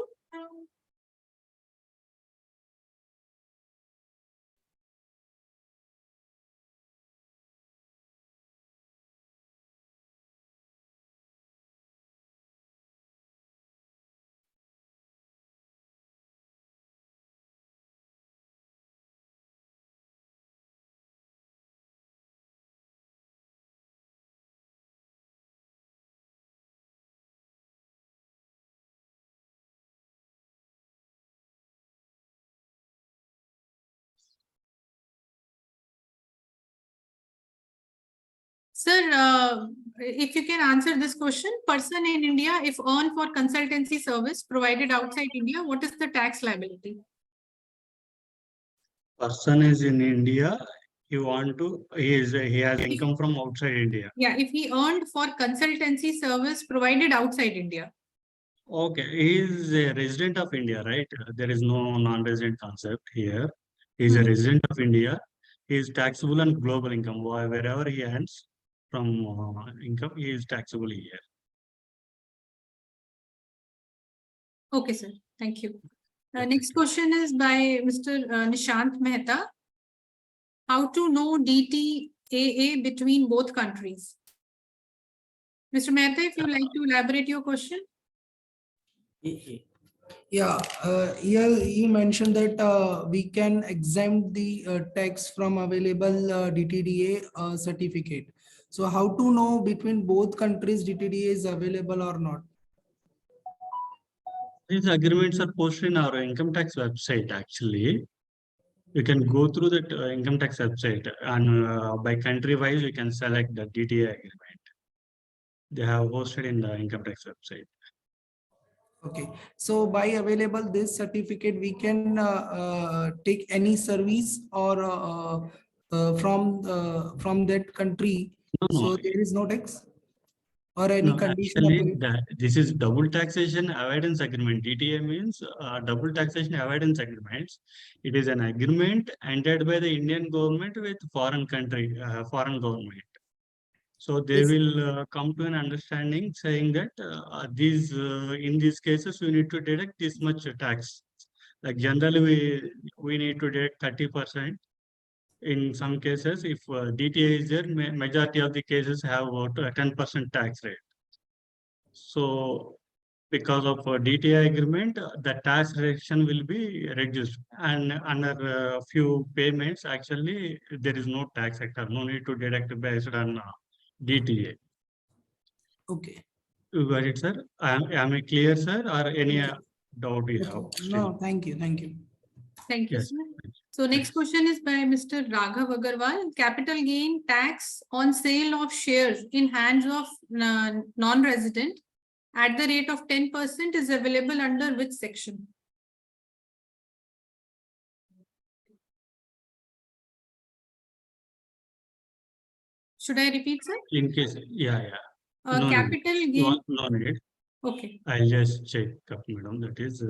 Speaker 2: Sir, if you can answer this question, person in India, if earn for consultancy service provided outside India, what is the tax liability?
Speaker 1: Person is in India. He has income from outside India.
Speaker 2: Yeah, if he earned for consultancy service provided outside India.
Speaker 1: Okay, he is a resident of India, right? There is no non-resident concept here. He is a resident of India. He is taxable on global income. Wherever he earns from income, he is taxable here.
Speaker 2: Okay, sir. Thank you. Next question is by Mr. Nishant Mehta. How to know DTAA between both countries? Mr. Mehta, if you like to elaborate your question.
Speaker 8: Yeah, here he mentioned that we can exempt the tax from available DTDA certificate. So how to know between both countries DTDA is available or not?
Speaker 1: These agreements are posted in our income tax website, actually. You can go through that income tax website, and by country wise, you can select the DTA agreement. They have posted in the income tax website.
Speaker 8: Okay, so by available this certificate, we can take any service or from that country.
Speaker 1: No.
Speaker 8: So there is no tax or any
Speaker 1: No,
Speaker 8: condition.
Speaker 1: actually, this is double taxation avoidance agreement. DTA means double taxation avoidance agreements. It is an agreement entered by the Indian government with foreign country, foreign government. So they will come to an understanding saying that in these cases, you need to deduct this much tax Like generally, we need to deduct 30%. In some cases, if DTA is there, majority of the cases have about a 10% tax rate. So because of DTI agreement, the tax reduction will be reduced. And under few payments, actually, there is no tax sector, no need to deduct based on DTA.
Speaker 8: Okay.
Speaker 1: You got it, sir? Am I clear, sir? Or any doubt you have?
Speaker 8: Okay. No, thank you. Thank you.
Speaker 2: Thank you,
Speaker 1: Yes.
Speaker 2: sir. So next question is by Mr. Raghav Agarwal. Capital gain tax on sale of shares in hands of non-resident at the rate of 10% is available under which section? Should I repeat, sir?
Speaker 1: In case, yeah. No need.
Speaker 2: Capital gain.
Speaker 1: No need.
Speaker 2: Okay.
Speaker 1: I'll just check up, madam. That is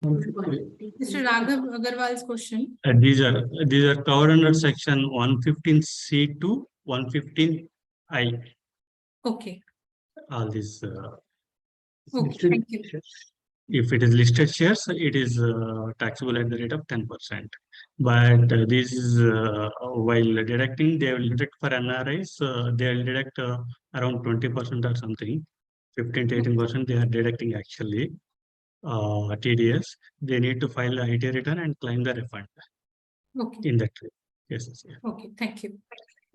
Speaker 2: Mr. Raghav Agarwal's question.
Speaker 1: these are covered under section 115C to 115I.
Speaker 2: Okay.
Speaker 1: All these.
Speaker 2: Okay, thank you.
Speaker 1: If it is listed shares, it is taxable at the rate of 10%. But this is while deducting, they will deduct for NRIs, they will deduct around 20% or something. 15 to 18% they are deducting actually. TDS, they need to file the IT return and claim the refund.
Speaker 2: Okay.
Speaker 1: In that way. Yes.
Speaker 2: Okay, thank you.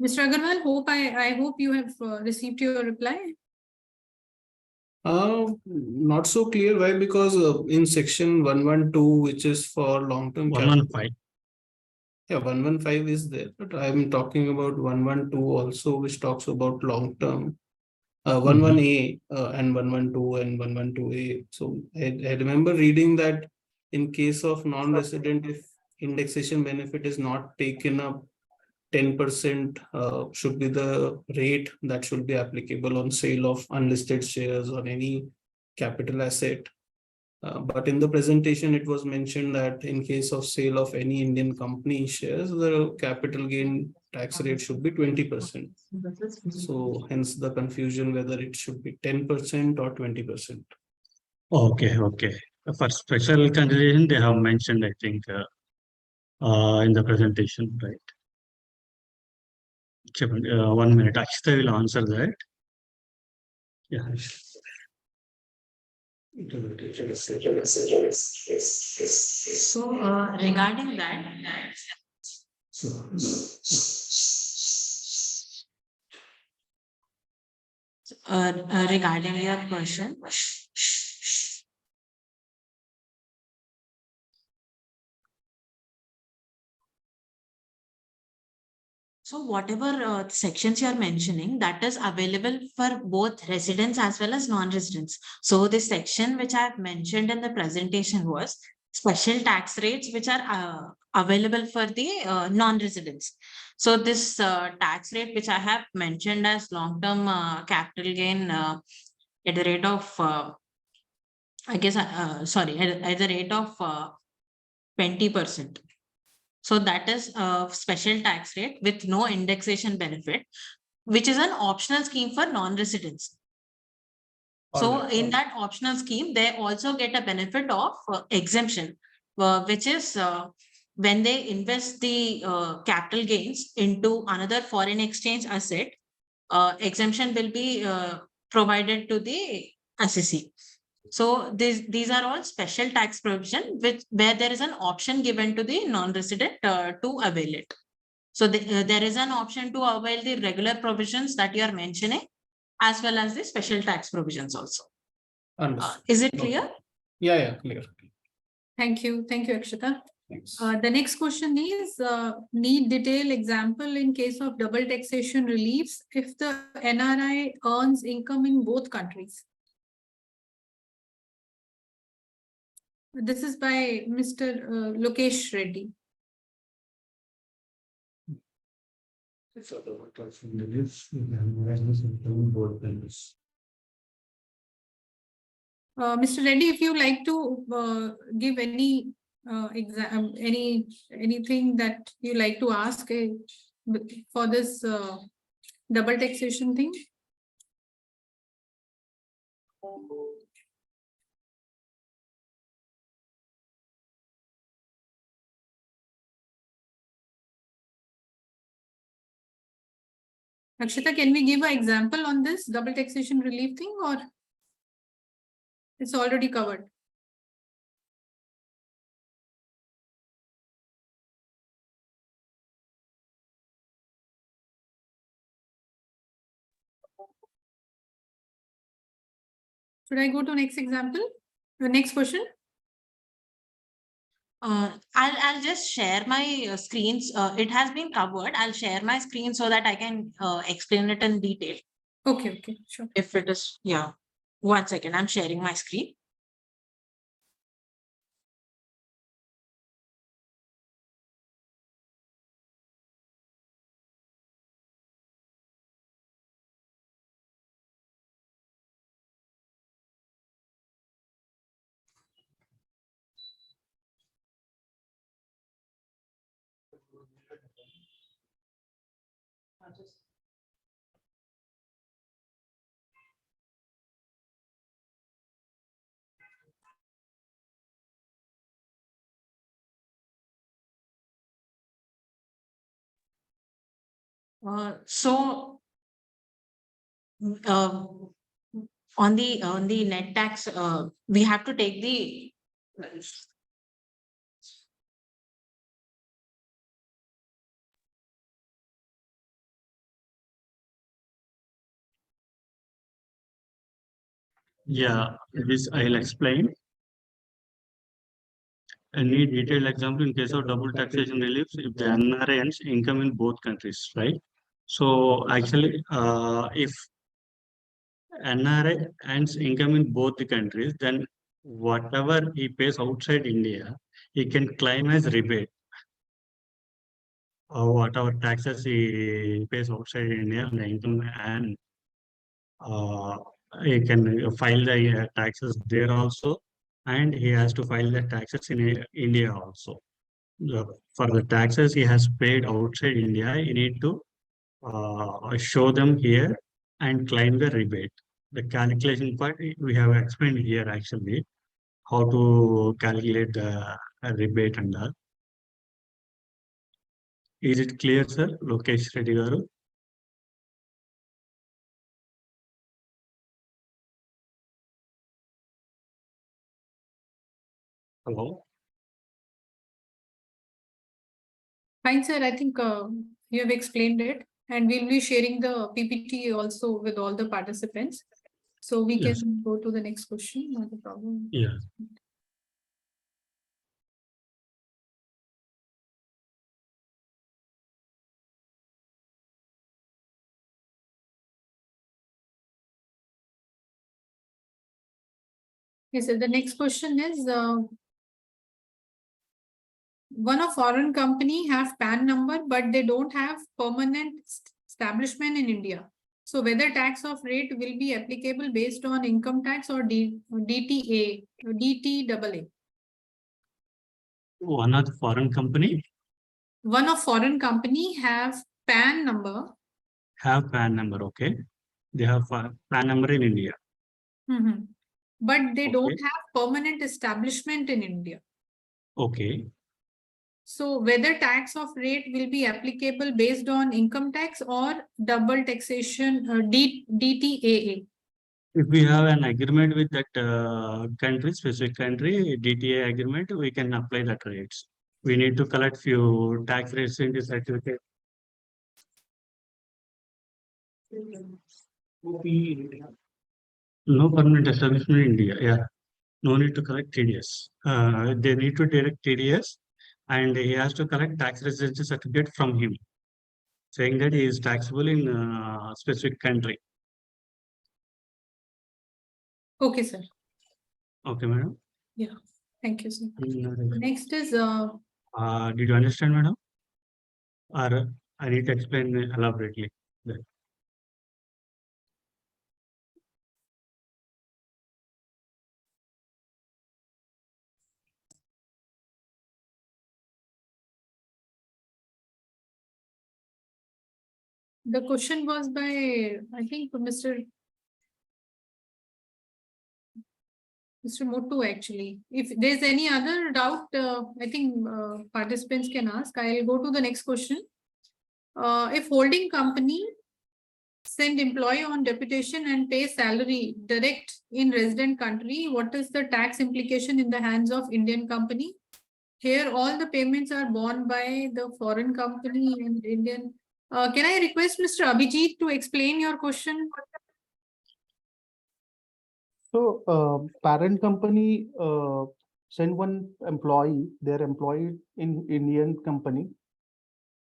Speaker 2: Mr. Agarwal, I hope you have received your reply.
Speaker 6: Not so clear. Why? Because in section 112, which is for long-term
Speaker 1: 115.
Speaker 6: Yeah, 115 is there, but I'm talking about 112 also, which talks about long-term. 11A and 112 and 112A. So I remember reading that in case of non-resident, if indexation benefit is not taken up, 10% should be the rate that should be applicable on sale of unlisted shares or any capital asset. But in the presentation, it was mentioned that in case of sale of any Indian company shares, the capital gain tax rate should be 20%. So hence the confusion whether it should be 10% or 20%.
Speaker 1: Okay. For special consideration, they have mentioned, I think, in the presentation, right? 1 minute. Akshita will answer that. Yeah.
Speaker 3: So regarding that, regarding your question, so whatever sections you are mentioning, that is available for both residents as well as non-residents. So the section which I have mentioned in the presentation was special tax rates which are available for the non-residents. So this tax rate which I have mentioned as long-term capital gain at the rate of, I guess, sorry, at the rate of 20%. So that is a special tax rate with no indexation benefit, which is an optional scheme for non-residents. So in that optional scheme, they also get a benefit of exemption, which is when they invest the capital gains into another foreign exchange asset, exemption will be provided to the assessee. So these are all special tax provision where there is an option given to the non-resident to avail it. So there is an option to avail the regular provisions that you are mentioning, as well as the special tax provisions also. Is it clear?
Speaker 6: Yeah, clear.
Speaker 2: Thank you, Akshita.
Speaker 6: Thanks.
Speaker 2: The next question is need detailed example in case of double taxation reliefs if the NRI earns income in both countries. This is by Mr. Lokesh Reddy. Mr. Reddy, if you like to give any anything that you like to ask for this double taxation thing. Akshita, can we give an example on this double taxation relief thing, or it's already covered? Should I go to next example? The next question?
Speaker 3: I'll just share my screens. It has been covered. I'll share my screen so that I can explain it in detail.
Speaker 2: Okay, sure.
Speaker 3: If it is, yeah. 1 second, I'm sharing my screen. So on the net tax, we have to take the
Speaker 1: Yeah, this I'll explain. I need detailed example in case of double taxation reliefs if the NRI earns income in both countries, right? So actually, if NRI earns income in both the countries, then whatever he pays outside India, he can claim as rebate. Or whatever taxes he pays outside India on the income, and uh, he can file the taxes there also, and he has to file the taxes in India also. For the taxes he has paid outside India, he need to show them here and claim the rebate. The calculation part we have explained here actually, how to calculate the rebate and all. Is it clear, sir? Lokesh Reddy garu? Hello?
Speaker 2: Fine, sir. I think you have explained it, and we'll be sharing the PPT also with all the participants. So we
Speaker 1: Yes.
Speaker 2: can go to the next question, not a problem.
Speaker 1: Yeah.
Speaker 2: Yes, sir. The next question is, one of foreign company have PAN number, but they don't have permanent establishment in India. So whether tax of rate will be applicable based on income tax or DTA, DTAA.
Speaker 1: One of the foreign company
Speaker 2: One of foreign company have PAN number.
Speaker 1: have PAN number, okay? They have PAN number in India.
Speaker 2: But they
Speaker 1: Okay.
Speaker 2: don't have permanent establishment in India.
Speaker 1: Okay.
Speaker 2: So whether tax of rate will be applicable based on income tax or double taxation, DTAA.
Speaker 1: If we have an agreement with that country, specific country, DTA agreement, we can apply that rates. We need to collect few tax residency certificate. No permanent establishment in India. Yeah. No need to collect TDS. They need to direct TDS, and he has to collect tax residency certificate from him, saying that he is taxable in specific country.
Speaker 2: Okay, sir.
Speaker 1: Okay, madam.
Speaker 2: Yeah. Thank you, sir.
Speaker 1: Mm,
Speaker 2: Next is
Speaker 1: Did you understand, madam? Or I need to explain elaborately.
Speaker 2: the question was by, I think, Mr. Mottu actually. If there's any other doubt, I think participants can ask. I'll go to the next question. If holding company send employee on deputation and pay salary direct in resident country, what is the tax implication in the hands of Indian company? Here, all the payments are borne by the foreign company and Indian. Can I request Mr. Abhijit to explain your question?
Speaker 6: So, parent company send one employee, they're employed in Indian company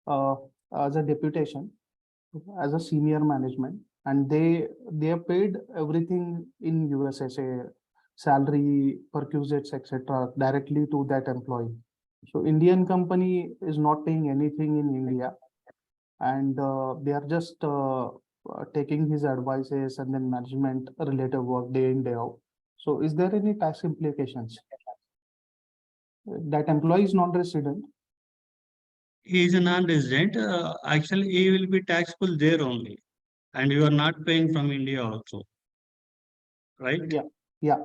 Speaker 6: uh, as a deputation, as a senior management, and they are paid everything in USA, say salary, perquisites, etc., directly to that employee. So Indian company is not paying anything in India, and they are just taking his advices and then management related work day in day out. So is there any tax implications? That employee is non-resident.
Speaker 1: He is a non-resident. Actually, he will be taxable there only, and you are not paying from India also, right?
Speaker 6: Yeah.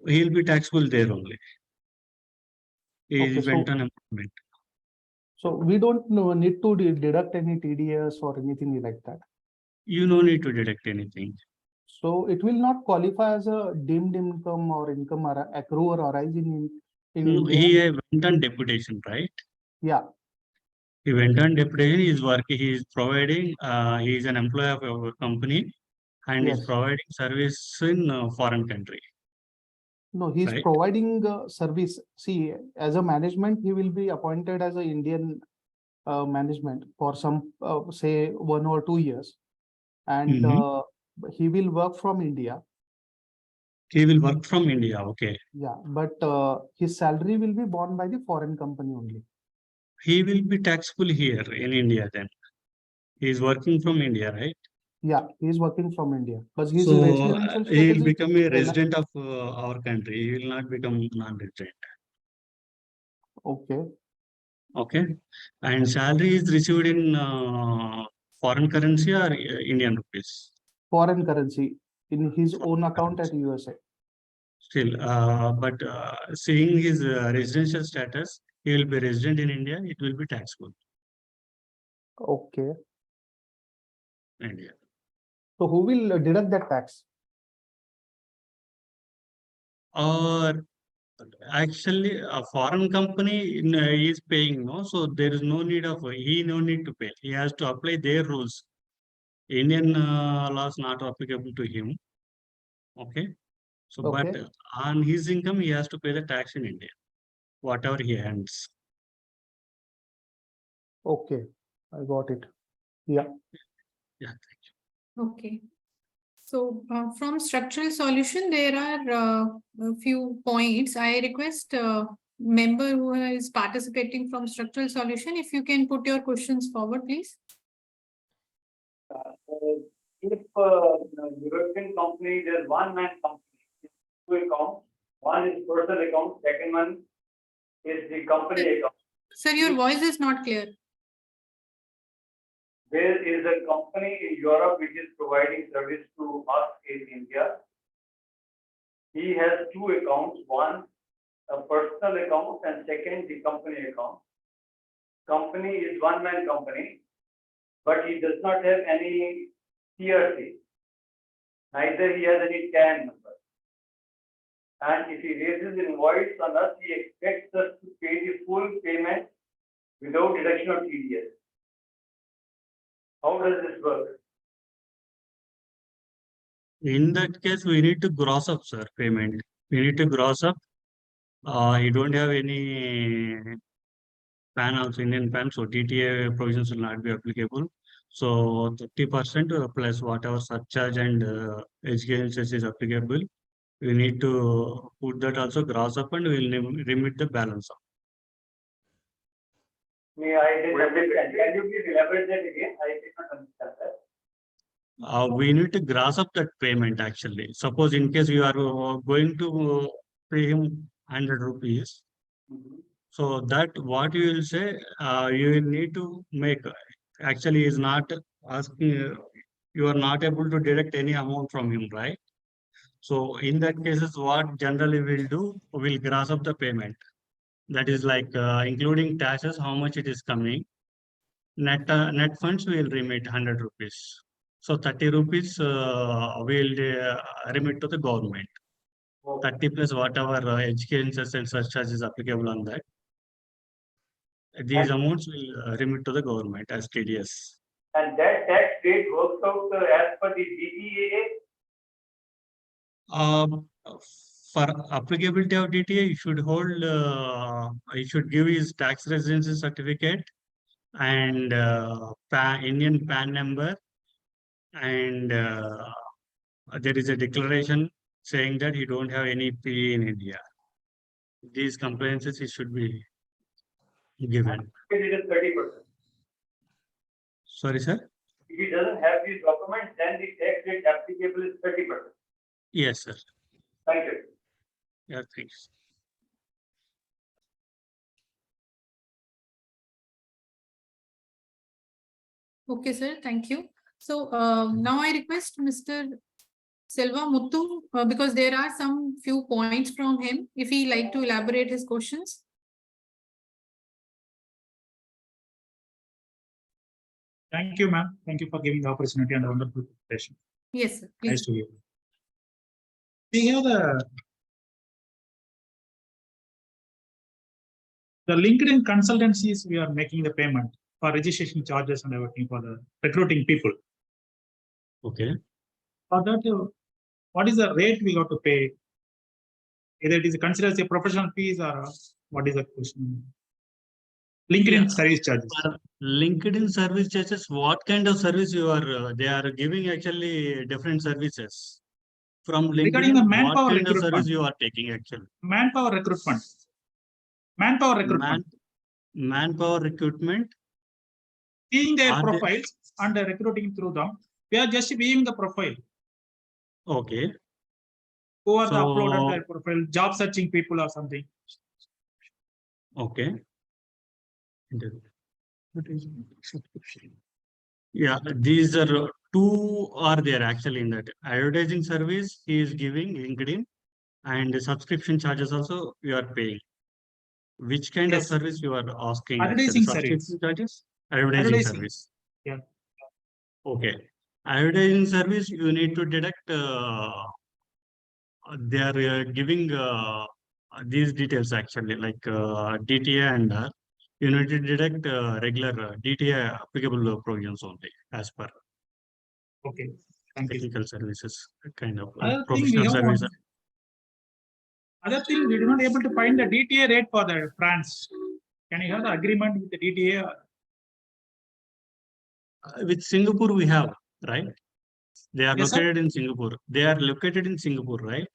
Speaker 1: He will be taxable there only. He
Speaker 6: Okay,
Speaker 1: went
Speaker 6: so
Speaker 1: on employment.
Speaker 6: we don't need to deduct any TDS or anything like that.
Speaker 1: You no need to deduct anything.
Speaker 6: So it will not qualify as a deemed income or income accrue or arising in
Speaker 1: No,
Speaker 6: India.
Speaker 1: he went on deputation, right?
Speaker 6: Yeah.
Speaker 1: He went on deputation. He is working. He is providing. He is an employee of our company, and is
Speaker 6: Yes.
Speaker 1: providing service in foreign country.
Speaker 6: No, he's
Speaker 1: Right.
Speaker 6: providing service. See, as a management, he will be appointed as a Indian management for some say 1 or 2 years, and
Speaker 1: Mhm.
Speaker 6: he will work from India.
Speaker 1: He will work from India. Okay.
Speaker 6: Yeah, but his salary will be borne by the foreign company only.
Speaker 1: He will be taxable here in India then. He is working from India, right?
Speaker 6: Yeah, he is working from India, but his
Speaker 1: So
Speaker 6: residential
Speaker 1: he
Speaker 6: status
Speaker 1: will
Speaker 6: is
Speaker 1: become a resident of our country. He will not become non-resident.
Speaker 6: okay.
Speaker 1: Okay. And salary is received in foreign currency or Indian rupees.
Speaker 6: Foreign currency in his own account at USA.
Speaker 1: Still, but seeing his residential status, he will be resident in India. It will be taxable
Speaker 6: Okay.
Speaker 1: in India.
Speaker 6: So who will deduct that tax?
Speaker 1: Or actually, a foreign company is paying, no, so there is no need of he no need to pay. He has to apply their rules. Indian laws not applicable to him. Okay, so
Speaker 6: Okay.
Speaker 1: but on his income he has to pay the tax in India, whatever he earns.
Speaker 6: Okay, I got it. Yeah.
Speaker 1: Yeah.
Speaker 2: Okay. So from structural solution, there are a few points. I request member who is participating from structural solution, if you can put your questions forward, please.
Speaker 9: If European company, there's one man company, two accounts. One is personal account, second one is the company account.
Speaker 2: Sir, your voice is not clear.
Speaker 9: There is a company in Europe which is providing service to us in India. He has two accounts, one a personal account and second the company account. Company is one man company, but he does not have any TRC. Neither he has any TAN number. And if he raises invoice on us, he expects us to pay the full payment without deduction of TDS. How does this work?
Speaker 1: In that case, we need to gross up, sir, payment. We need to gross up. You don't have any PAN also, Indian PAN, so DTA provisions will not be applicable. So 30% plus whatever surcharge and education cess is applicable. We need to put that also gross up and we will remit the balance up.
Speaker 9: I didn't understand. Can you please elaborate that again? I did not understand that.
Speaker 1: We need to gross up that payment actually. Suppose in case you are going to pay him 100 rupees. So that what you will say, you will need to make, actually is not asking, you are not able to deduct any amount from him, right? So in that cases, what generally we'll do, we'll gross up the payment. That is like including taxes, how much it is coming. Net funds will remit 100 rupees. So 30 rupees will remit to the government. 30 plus whatever education and surcharge is applicable on that. These amounts will remit to the government as TDS.
Speaker 9: And that tax rate works out as per the DTA.
Speaker 1: For applicability of DTA, you should hold, you should give his tax residency certificate and Indian PAN number, and there is a declaration saying that he don't have any PE in India. These compliances he should be given.
Speaker 9: It is 30%.
Speaker 1: Sorry, sir.
Speaker 9: If he doesn't have these documents, then the tax rate applicable is 30%.
Speaker 1: Yes, sir.
Speaker 9: Thank you.
Speaker 1: Yeah, thanks.
Speaker 2: Okay, sir, thank you. So now I request Mr. Selva Muthu, because there are some few points from him, if he like to elaborate his questions.
Speaker 10: Thank you, ma'am. Thank you for giving the opportunity and wonderful presentation.
Speaker 2: Yes, sir.
Speaker 10: Nice
Speaker 2: Please.
Speaker 10: to hear. We have the LinkedIn consultancies, we are making the payment for registration charges and everything for the recruiting people.
Speaker 1: Okay.
Speaker 10: For that, what is the rate we got to pay? Either it is considered as a professional fees or what is the question? LinkedIn service charges.
Speaker 1: LinkedIn service charges, what kind of service you are, they are giving actually different services. From
Speaker 10: Regarding
Speaker 1: LinkedIn,
Speaker 10: the manpower
Speaker 1: what kind of
Speaker 10: recruitment.
Speaker 1: service you are taking actually?
Speaker 10: Manpower recruitment. Manpower recruitment.
Speaker 1: Manpower recruitment.
Speaker 10: Seeing their
Speaker 1: Are they-
Speaker 10: profiles and recruiting through them. We are just viewing the profile.
Speaker 1: Okay.
Speaker 10: Who are the
Speaker 1: So-
Speaker 10: uploaded their profile, job searching people or something.
Speaker 1: Okay. Yeah, these are two are there actually in that advertising service he is giving LinkedIn, and the subscription charges also you are paying. Which kind of
Speaker 10: Yes.
Speaker 1: service you are asking?
Speaker 10: Advertising
Speaker 1: Subscription
Speaker 10: service.
Speaker 1: charges? Advertising
Speaker 10: Advertising.
Speaker 1: service.
Speaker 10: Yeah.
Speaker 1: Okay. Advertising service, you need to deduct, they are giving these details actually, like DTA and you need to deduct regular DTA applicable provisions only as per
Speaker 10: Okay. Thank you.
Speaker 1: technical services, kind of
Speaker 10: Other thing we
Speaker 1: professional
Speaker 10: have
Speaker 1: service.
Speaker 10: Other thing, we do not able to find the DTA rate for the France. Can you have the agreement with the DTA?
Speaker 1: With Singapore we have, right? They are
Speaker 10: Yes, sir.
Speaker 1: located in Singapore. They are located in Singapore, right?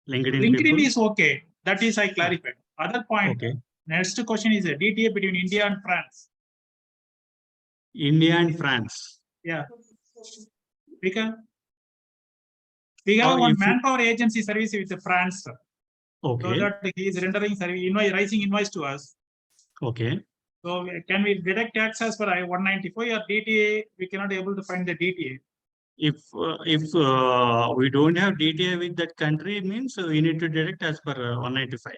Speaker 1: LinkedIn
Speaker 10: LinkedIn
Speaker 1: people.
Speaker 10: is okay. That is I clarified. Other point.
Speaker 1: Okay.
Speaker 10: Next question is a DTA between India and France.
Speaker 1: India and France.
Speaker 10: Yeah. Because we have
Speaker 1: Oh,
Speaker 10: one
Speaker 1: if you-
Speaker 10: manpower agency service with the France. So
Speaker 1: Okay.
Speaker 10: that he is rendering service, invoice, raising invoice to us.
Speaker 1: Okay.
Speaker 10: So can we deduct tax as per I-194 or DTA? We cannot able to find the DTA.
Speaker 1: If we don't have DTA with that country, means we need to deduct as per 195.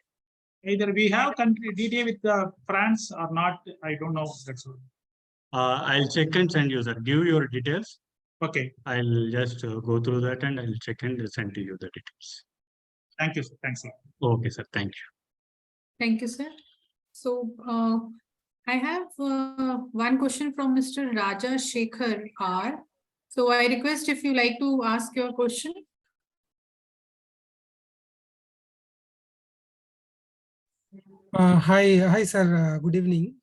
Speaker 10: Either we have country DTA with France or not. I don't know. That's all.
Speaker 1: I'll check and send you, sir. Give your details.
Speaker 10: Okay.
Speaker 1: I'll just go through that and I'll check and send to you the details.
Speaker 10: Thank you, sir. Thanks, sir.
Speaker 1: Okay, sir. Thank you.
Speaker 2: Thank you, sir. So I have one question from Mr. Raja Shekhar R. So I request if you like to ask your question.
Speaker 11: Hi, sir. Good evening.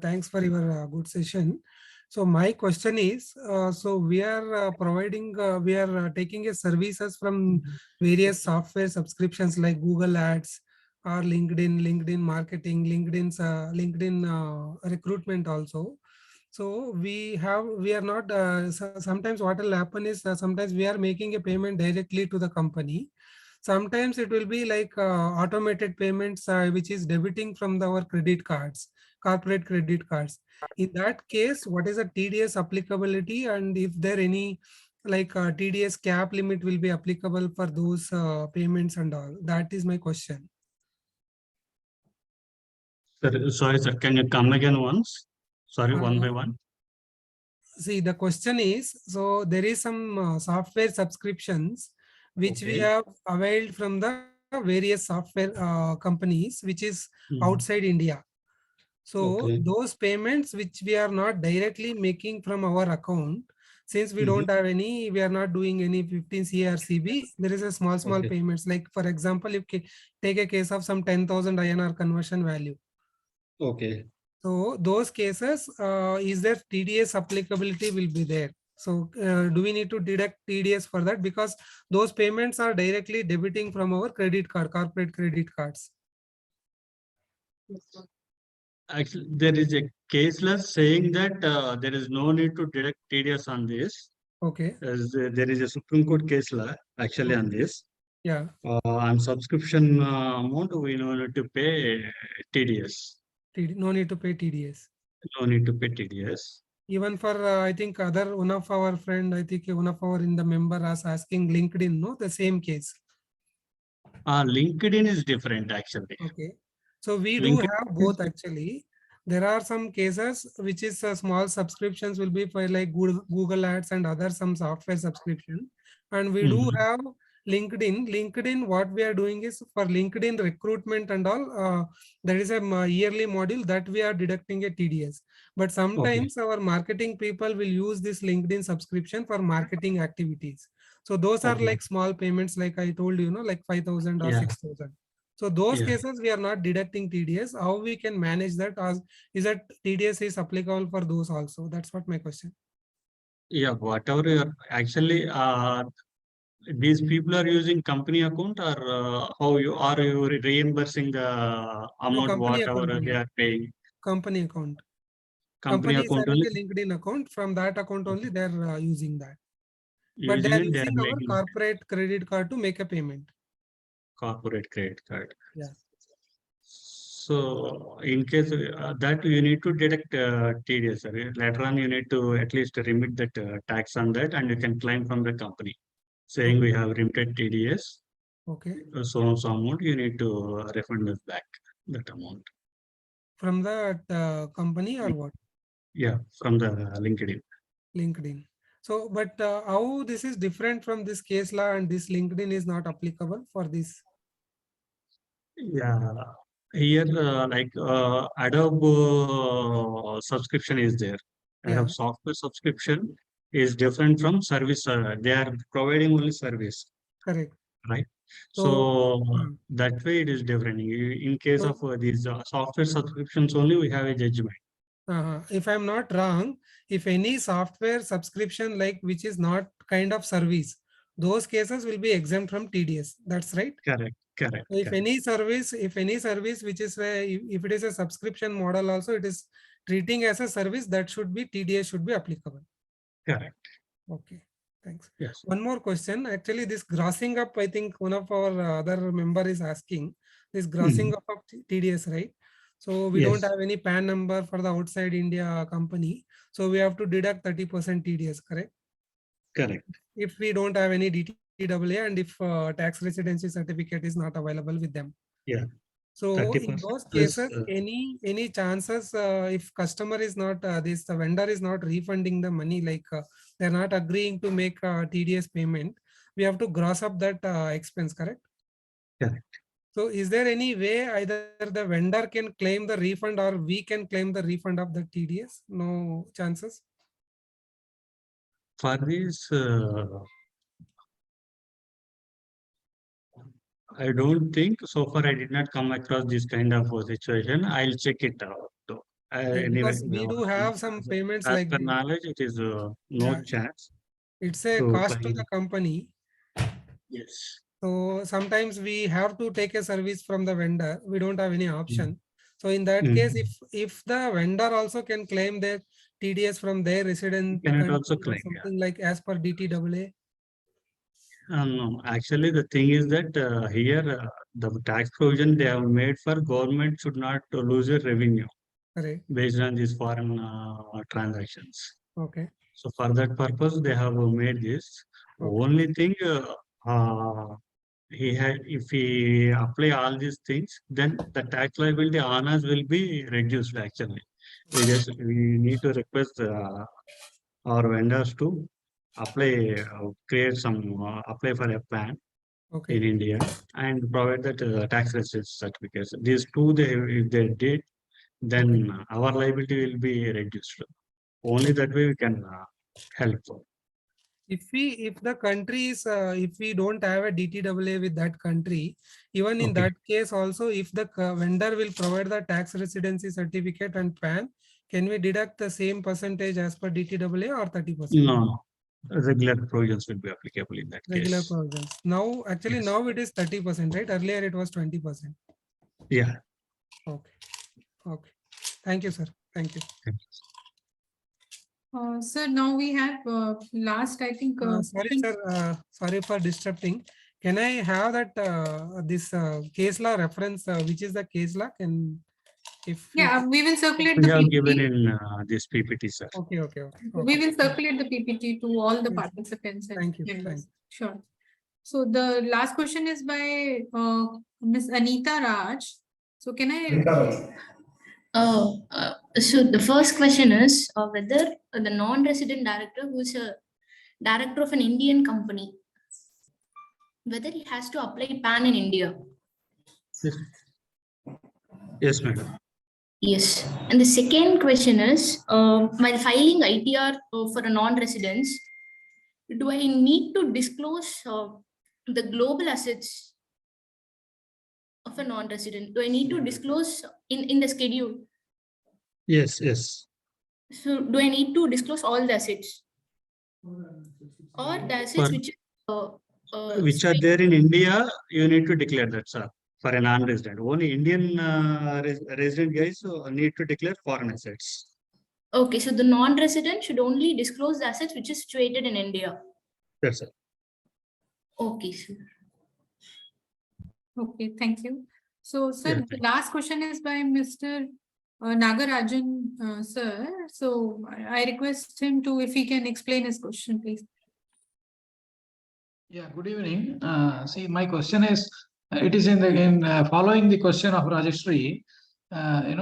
Speaker 11: Thanks for your good session. So my question is, so we are providing, we are taking a services from various software subscriptions like Google Ads or LinkedIn marketing, LinkedIn recruitment also. So we are not, sometimes what will happen is sometimes we are making a payment directly to the company. Sometimes it will be like automated payments, which is debiting from our credit cards, corporate credit cards. In that case, what is the TDS applicability, and if there any like TDS cap limit will be applicable for those payments and all? That is my question.
Speaker 1: Sir, sorry, sir. Can you come again once? Sorry, one by one.
Speaker 11: see, the question is, so there is some software subscriptions which we
Speaker 1: Okay.
Speaker 11: have availed from the various software companies, which is
Speaker 1: Mhm.
Speaker 11: outside India. So
Speaker 1: Okay.
Speaker 11: those payments which we are not directly making from our account, since we don't have any, we are not doing any 15 CRCB, there is a small
Speaker 1: Okay.
Speaker 11: payments. Like for example, if take a case of some 10,000 INR conversion value.
Speaker 1: Okay.
Speaker 11: So those cases, is there TDS applicability will be there. So do we need to deduct TDS for that? Because those payments are directly debiting from our credit card, corporate credit cards.
Speaker 1: Actually, there is a case law saying that there is no need to deduct TDS on this.
Speaker 11: Okay.
Speaker 1: As there is a Supreme Court case law actually on this.
Speaker 11: Yeah.
Speaker 1: On subscription amount, we no need to pay TDS.
Speaker 11: No need to pay TDS.
Speaker 1: No need to pay TDS.
Speaker 11: Even for I think other one of our friend, I think one of our in the member was asking LinkedIn, no, the same case.
Speaker 1: LinkedIn is different actually.
Speaker 11: Okay. So we do
Speaker 1: LinkedIn
Speaker 11: have both actually. There are some cases which is small subscriptions will be for like Google Ads and other some software subscription. And we do have LinkedIn. LinkedIn, what we are doing is for LinkedIn recruitment and all, there is a yearly module that we are deducting a TDS. But sometimes our marketing people will use this LinkedIn subscription for marketing activities. So those are like small payments, like I told you, like 5,000 or 6,000. So those cases we are not deducting TDS. How we can manage that? As is that TDS is applicable for those also? That's what my question.
Speaker 1: Yeah, whatever you're actually these people are using company account or how you are you reimbursing the
Speaker 11: No,
Speaker 1: amount
Speaker 11: company
Speaker 1: whatever
Speaker 11: account
Speaker 1: they
Speaker 11: only.
Speaker 1: are paying?
Speaker 11: Company account.
Speaker 1: Company
Speaker 11: Company is
Speaker 1: account
Speaker 11: having
Speaker 1: only.
Speaker 11: a LinkedIn account. From that account only they're using that. But they
Speaker 1: Using
Speaker 11: are
Speaker 1: it, they are
Speaker 11: using our
Speaker 1: making
Speaker 11: corporate credit card to make a payment.
Speaker 1: corporate credit card.
Speaker 11: Yeah.
Speaker 1: So in case that you need to deduct TDS. Later on, you need to at least remit that tax on that, and you can claim from the company saying we have remitted TDS.
Speaker 11: Okay.
Speaker 1: So amount you need to refund us back that amount.
Speaker 11: From the company or what?
Speaker 1: Yeah, from the LinkedIn.
Speaker 11: LinkedIn. So, but how this is different from this case law and this LinkedIn is not applicable for this?
Speaker 1: Yeah, here like Adobe subscription is there.
Speaker 11: Yeah.
Speaker 1: Adobe software subscription is different from service. They are providing only service,
Speaker 11: Correct.
Speaker 1: right?
Speaker 11: So,
Speaker 1: So that way it is different. In case of these software subscriptions only, we have a judgment.
Speaker 11: if I'm not wrong, if any software subscription like which is not kind of service, those cases will be exempt from TDS. That's right.
Speaker 1: Correct. Correct.
Speaker 11: So if
Speaker 1: Correct.
Speaker 11: any service which is if it is a subscription model, also it is treating as a service, that should be TDS should be applicable.
Speaker 1: Correct.
Speaker 11: Okay. Thanks.
Speaker 1: Yes.
Speaker 11: One more question. Actually, this grossing up, I think one of our other member is asking this grossing up of TDS, right? So we don't have any PAN number for the outside India company. So we have to deduct 30% TDS, correct?
Speaker 1: Correct.
Speaker 11: If we don't have any DTAA and if tax residency certificate is not available with them.
Speaker 1: Yeah.
Speaker 11: So in
Speaker 1: 30%
Speaker 11: those
Speaker 1: plus,
Speaker 11: cases, any chances if customer is not the vendor is not refunding the money, like they're not agreeing to make TDS payment, we have to gross up that expense, correct?
Speaker 1: correct.
Speaker 11: So is there any way either the vendor can claim the refund or we can claim the refund of the TDS? No chances.
Speaker 1: For this, I don't think so far I did not come across this kind of situation. I'll check it out. Though. Anyway,
Speaker 11: Because we do have some payments
Speaker 1: as
Speaker 11: like
Speaker 1: per
Speaker 11: this.
Speaker 1: knowledge, it is no
Speaker 11: Yeah,
Speaker 1: chance
Speaker 11: it's a
Speaker 1: to
Speaker 11: cost to
Speaker 1: claim.
Speaker 11: the company.
Speaker 1: Yes.
Speaker 11: So sometimes we have to take a service from the vendor. We don't have any option. So in that case, if the vendor also can claim their TDS from their resident
Speaker 1: Can it
Speaker 11: country
Speaker 1: also
Speaker 11: or
Speaker 1: claim?
Speaker 11: something like as per DTAA.
Speaker 1: No, actually, the thing is that here the tax provision they have made for government should not lose their revenue
Speaker 11: Correct.
Speaker 1: based on these foreign transactions.
Speaker 11: Okay.
Speaker 1: So for that purpose, they have made this.
Speaker 11: Okay.
Speaker 1: Only thing if he apply all these things, then the tax liability on us will be reduced. Actually, we need to request our vendors to apply, apply for a plan
Speaker 11: Okay.
Speaker 1: in India and provide that tax receipt certificates. These two, if they did, then our liability will be reduced. Only that way we can help.
Speaker 11: If the country is, if we don't have a DTAA with that country, even in
Speaker 1: Okay.
Speaker 11: that case also, if the vendor will provide the tax residency certificate and PAN, can we deduct the same percentage as per DTAA or 30%?
Speaker 1: No, regular provisions will be applicable in that
Speaker 11: Regular
Speaker 1: case.
Speaker 11: provisions. Now, actually,
Speaker 1: Yes.
Speaker 11: now it is 30%, right? Earlier it was 20%.
Speaker 1: Yeah.
Speaker 11: Okay. Okay. Thank you, sir. Thank you.
Speaker 1: Thank you.
Speaker 2: Sir, now we have last, I think.
Speaker 11: Sorry, sir. Sorry for disrupting. Can I have that this case law reference? Which is the case law? Can if
Speaker 2: Yeah, we will circulate
Speaker 1: We
Speaker 2: the
Speaker 1: have given
Speaker 2: PPT.
Speaker 1: in this PPT, sir.
Speaker 11: Okay.
Speaker 2: We will circulate the PPT to all the
Speaker 11: Yes.
Speaker 2: participants. and
Speaker 11: Thank you.
Speaker 2: members. Sure. So the last question is by Ms. Anita Raj. So can I?
Speaker 12: So the first question is whether the non-resident director who is a director of an Indian company, whether he has to apply PAN in India.
Speaker 1: Yes. Yes, madam.
Speaker 12: Yes. And the second question is, while filing ITR for a non-resident, do I need to disclose the global assets of a non-resident? Do I need to disclose in the schedule?
Speaker 1: Yes, yes.
Speaker 12: So do I need to disclose all the assets? Or the assets
Speaker 1: which are there in India, you need to declare that, sir, for a non-resident. Only Indian resident guys need to declare foreign assets.
Speaker 12: Okay, so the non-resident should only disclose the assets which is situated in India.
Speaker 1: That's it.
Speaker 12: Okay, sir.
Speaker 2: Okay, thank you. So, sir,
Speaker 1: Yeah,
Speaker 2: the last question is by Mr. Nagarajan, sir. So I request him to, if he can explain his question, please.
Speaker 10: Yeah, good evening. See, my question is, it is following the question of Rajeshri. An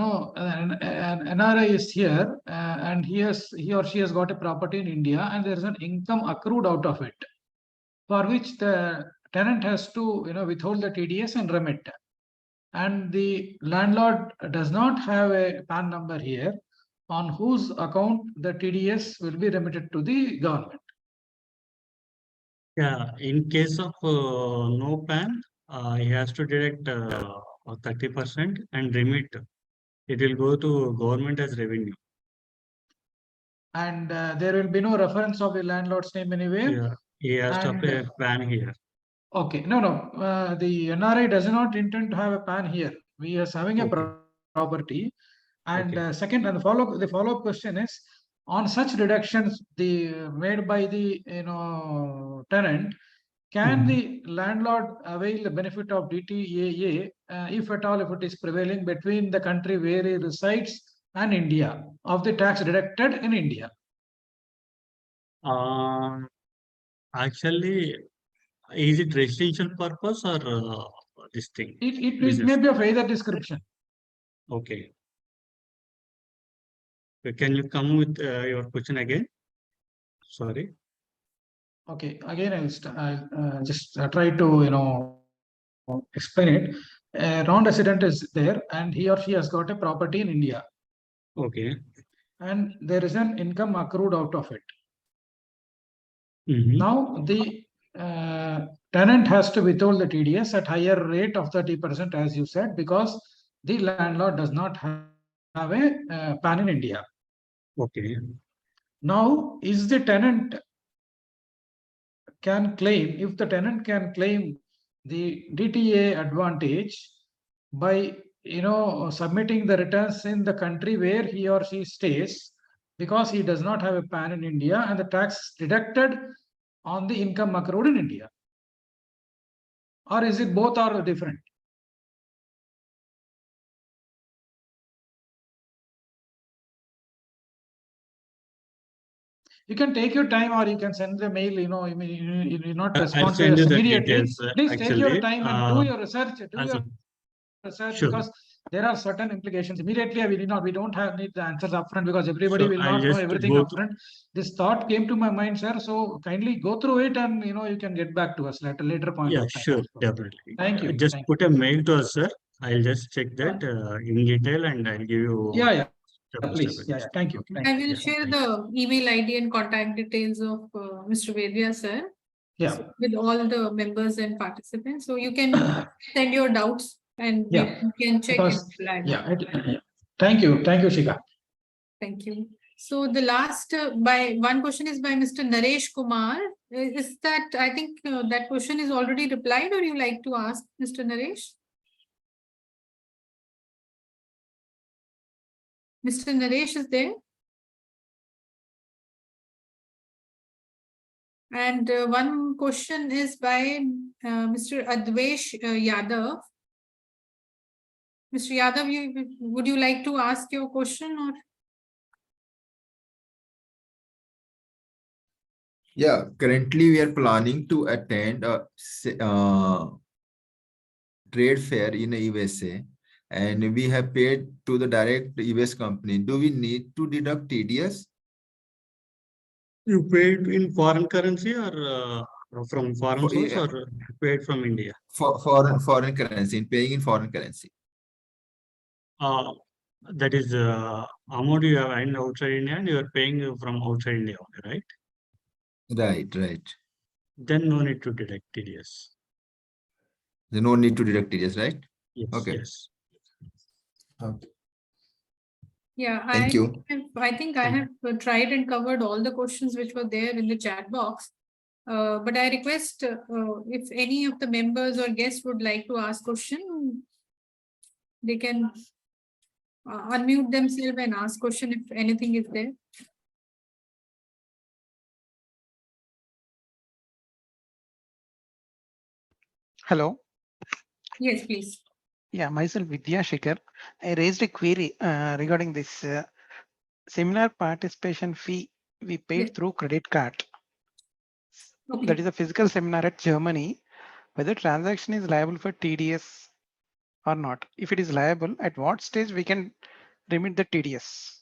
Speaker 10: NRI is here, and he or she has got a property in India, and there is an income accrued out of it, for which the tenant has to, withhold the TDS and remit. And the landlord does not have a PAN number here, on whose account the TDS will be remitted to the government.
Speaker 1: Yeah, in case of no PAN, he has to deduct 30% and remit. It will go to government as revenue.
Speaker 10: And there will be no reference of the landlord's name anywhere.
Speaker 1: Yeah, he has to apply a PAN here.
Speaker 10: Okay, no. The NRI does not intend to have a PAN here. We are having a property. And second, and the follow-up question is, on such reductions made by the tenant, can the landlord avail the benefit of DTAA if at all, if it is prevailing between the country where he resides and India, of the tax deducted in India?
Speaker 1: Actually, is it residential purpose or this thing?
Speaker 10: It may be of either description.
Speaker 1: Okay. Can you come with your question again? Sorry.
Speaker 10: Okay, again, I'll just try to explain it. A non-resident is there, and he or she has got a property in India.
Speaker 1: Okay.
Speaker 10: And there is an income accrued out of it.
Speaker 1: Mm-hmm.
Speaker 10: Now the tenant has to withhold the TDS at higher rate of 30%, as you said, because the landlord does not have a PAN in India.
Speaker 1: Okay.
Speaker 10: Now, is the tenant can claim, if the tenant can claim the DTA advantage by submitting the returns in the country where he or she stays, because he does not have a PAN in India, and the tax deducted on the income accrued in India? Or is it both are different? You can take your time, or you can send the mail, you not respond to us immediately. Please take your time and do your research. sir,
Speaker 1: Sure.
Speaker 10: because there are certain implications. Immediately, we don't need the answers upfront because everybody
Speaker 1: Sure,
Speaker 10: will
Speaker 1: I'll
Speaker 10: not know
Speaker 1: just
Speaker 10: everything
Speaker 1: go
Speaker 10: upfront. This thought came to my mind, sir. So kindly go through it, and you can get back to us at a later point
Speaker 1: Yeah,
Speaker 10: of time.
Speaker 1: sure, definitely.
Speaker 10: Thank you.
Speaker 1: Just
Speaker 10: Thank
Speaker 1: put a mail to us, sir. I'll just check that in detail and I'll give you.
Speaker 10: you. Yeah.
Speaker 1: step by
Speaker 10: Please.
Speaker 1: step
Speaker 10: Yeah.
Speaker 1: advice.
Speaker 10: Thank you.
Speaker 1: Okay.
Speaker 10: Thank
Speaker 2: I
Speaker 10: you.
Speaker 2: will
Speaker 1: Yeah,
Speaker 2: share
Speaker 1: thank
Speaker 2: the email ID and contact details of Mr. Vedya, sir,
Speaker 10: Yeah.
Speaker 2: with all the members and participants. So you can send your doubts and
Speaker 10: Yeah.
Speaker 2: we can check and
Speaker 10: Because,
Speaker 2: reply.
Speaker 10: yeah. Thank you. Thank you, Shika.
Speaker 2: Thank you. So the last by one question is by Mr. Naresh Kumar. Is that, I think that question is already replied, or you like to ask, Mr. Naresh? Mr. Naresh is there? And one question is by Mr. Advesh Yadav. Mr. Yadav, would you like to ask your question or?
Speaker 13: Yeah, currently we are planning to attend a trade fair in the USA, and we have paid to the direct US company. Do we need to deduct TDS?
Speaker 1: You paid in foreign currency or from foreign source,
Speaker 13: Yeah,
Speaker 1: or paid from India?
Speaker 13: for foreign currency, in paying in foreign currency.
Speaker 1: That is amount you have earned outside India and you are paying from outside India only, right?
Speaker 13: Right.
Speaker 1: Then no need to deduct TDS.
Speaker 13: There's no need to deduct TDS, right?
Speaker 1: Yes,
Speaker 13: Okay.
Speaker 1: yes.
Speaker 13: Okay.
Speaker 2: Yeah,
Speaker 13: Thank you.
Speaker 2: I think I have tried and covered all the questions which were there in the chat box. But I request if any of the members or guests would like to ask question, they can unmute themselves and ask question if anything is there.
Speaker 14: Hello.
Speaker 2: Yes, please.
Speaker 14: Yeah, myself Vidya Shekhar. I raised a query regarding this seminar participation fee we paid
Speaker 2: Yes.
Speaker 14: through credit card.
Speaker 2: Okay.
Speaker 14: That is a physical seminar at Germany. Whether transaction is liable for TDS or not. If it is liable, at what stage we can remit the TDS?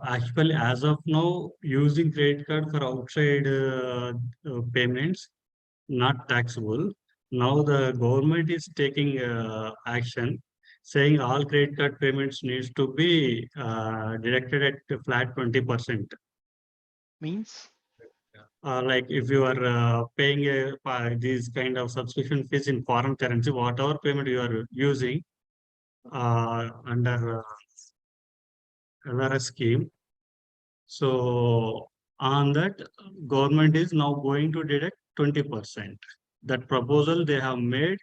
Speaker 1: Actually, as of now, using credit card for outside payments, not taxable. Now the government is taking action, saying all credit card payments needs to be deducted at a flat 20%.
Speaker 14: Means?
Speaker 1: Like if you are paying these kind of subscription fees in foreign currency, whatever payment you are using under NRI scheme. So on that, government is now going to deduct 20%. That proposal they have made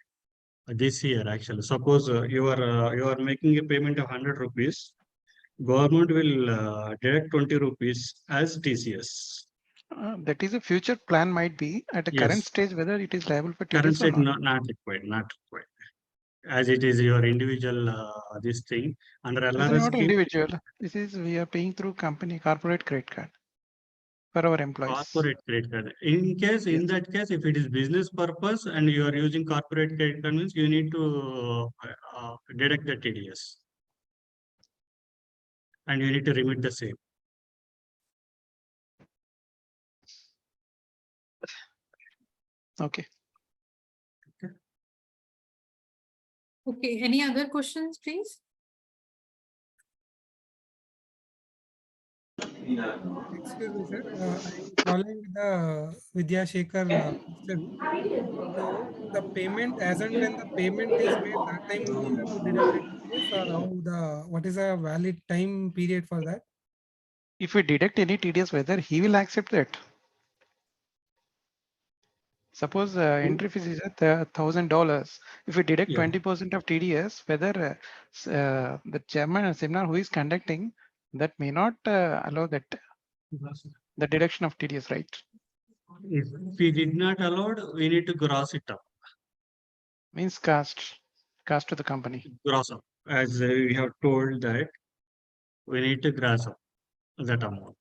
Speaker 1: this year actually. Suppose you are making a payment of 100 rupees, government will deduct 20 rupees as TCS.
Speaker 14: That is a future plan might be at a current
Speaker 1: Yes.
Speaker 14: stage whether it is liable for
Speaker 1: Current
Speaker 14: TDS or
Speaker 1: state
Speaker 14: not.
Speaker 1: not required. As it is your individual this thing under
Speaker 14: This is
Speaker 1: LRS
Speaker 14: not
Speaker 1: scheme.
Speaker 14: individual. This is we are paying through company corporate credit card for our employees.
Speaker 1: Corporate credit card. In that case, if it is business purpose and you are using corporate credit card, means you need to deduct the TDS. And you need to remit the same.
Speaker 14: Okay.
Speaker 2: Okay. Any other questions, please?
Speaker 11: Excuse me, sir. I'm following the Vidya Shekhar question. So the payment, as and when the payment is made, that time only you have to deduct the TDS, or what is a valid time period for that?
Speaker 14: If we deduct any TDS, whether he will accept that. Suppose entry fees is at $1,000. If we deduct 20% of TDS, whether the chairman seminar who is conducting that may not allow that the deduction of TDS, right?
Speaker 1: If we did not allowed, we need to gross it up.
Speaker 14: Means cost to the company.
Speaker 1: Gross up. As we have told that we need to gross up that amount.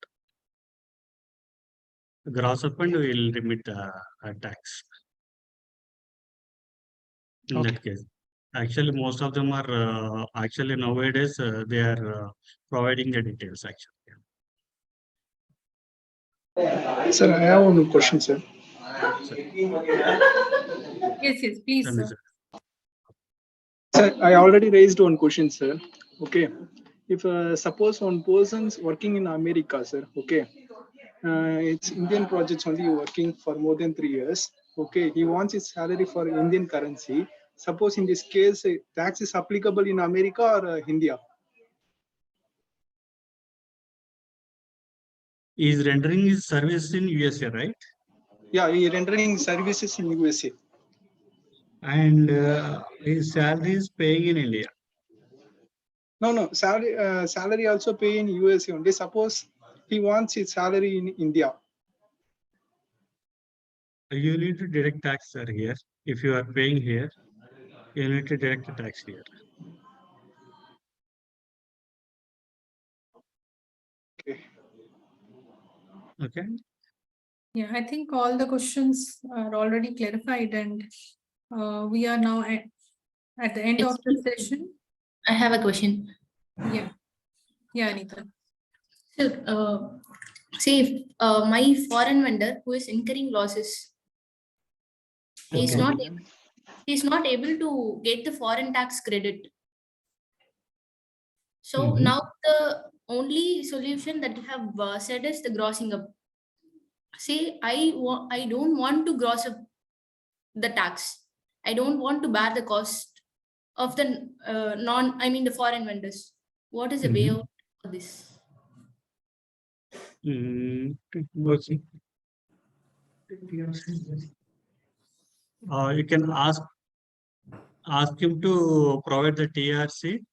Speaker 1: Gross up and we will remit tax. In that case. Actually, most of them are actually nowadays they are providing the details actually.
Speaker 15: Sir, I have one question, sir.
Speaker 2: Yes, yes, please,
Speaker 1: Tell me,
Speaker 2: sir.
Speaker 1: sir.
Speaker 15: Sir, I already raised one question, sir. Okay. If suppose one person's working in America, sir, okay, it's Indian projects only working for more than 3 years. Okay, he wants his salary for Indian currency. Suppose in this case, tax is applicable in America or India?
Speaker 1: He's rendering his service in USA, right?
Speaker 15: Yeah, he rendering services in USA.
Speaker 1: And his salary is paying in India.
Speaker 15: No, salary also pay in USA only. Suppose he wants his salary in India.
Speaker 1: You need to deduct tax, sir, here. If you are paying here, you need to deduct the tax here.
Speaker 15: Okay.
Speaker 1: Okay.
Speaker 2: Yeah, I think all the questions are already clarified, and we are now at the end of the session.
Speaker 12: I have a question.
Speaker 2: Yeah. Yeah, Anita.
Speaker 12: So, say if my foreign vendor who is incurring losses, he's not able to get the foreign tax credit. So now the only solution that you have said is the grossing up. Say I don't want to gross up the tax. I don't want to bear the cost of the the foreign vendors. What is the way out for this?
Speaker 1: You can ask him to provide the TRC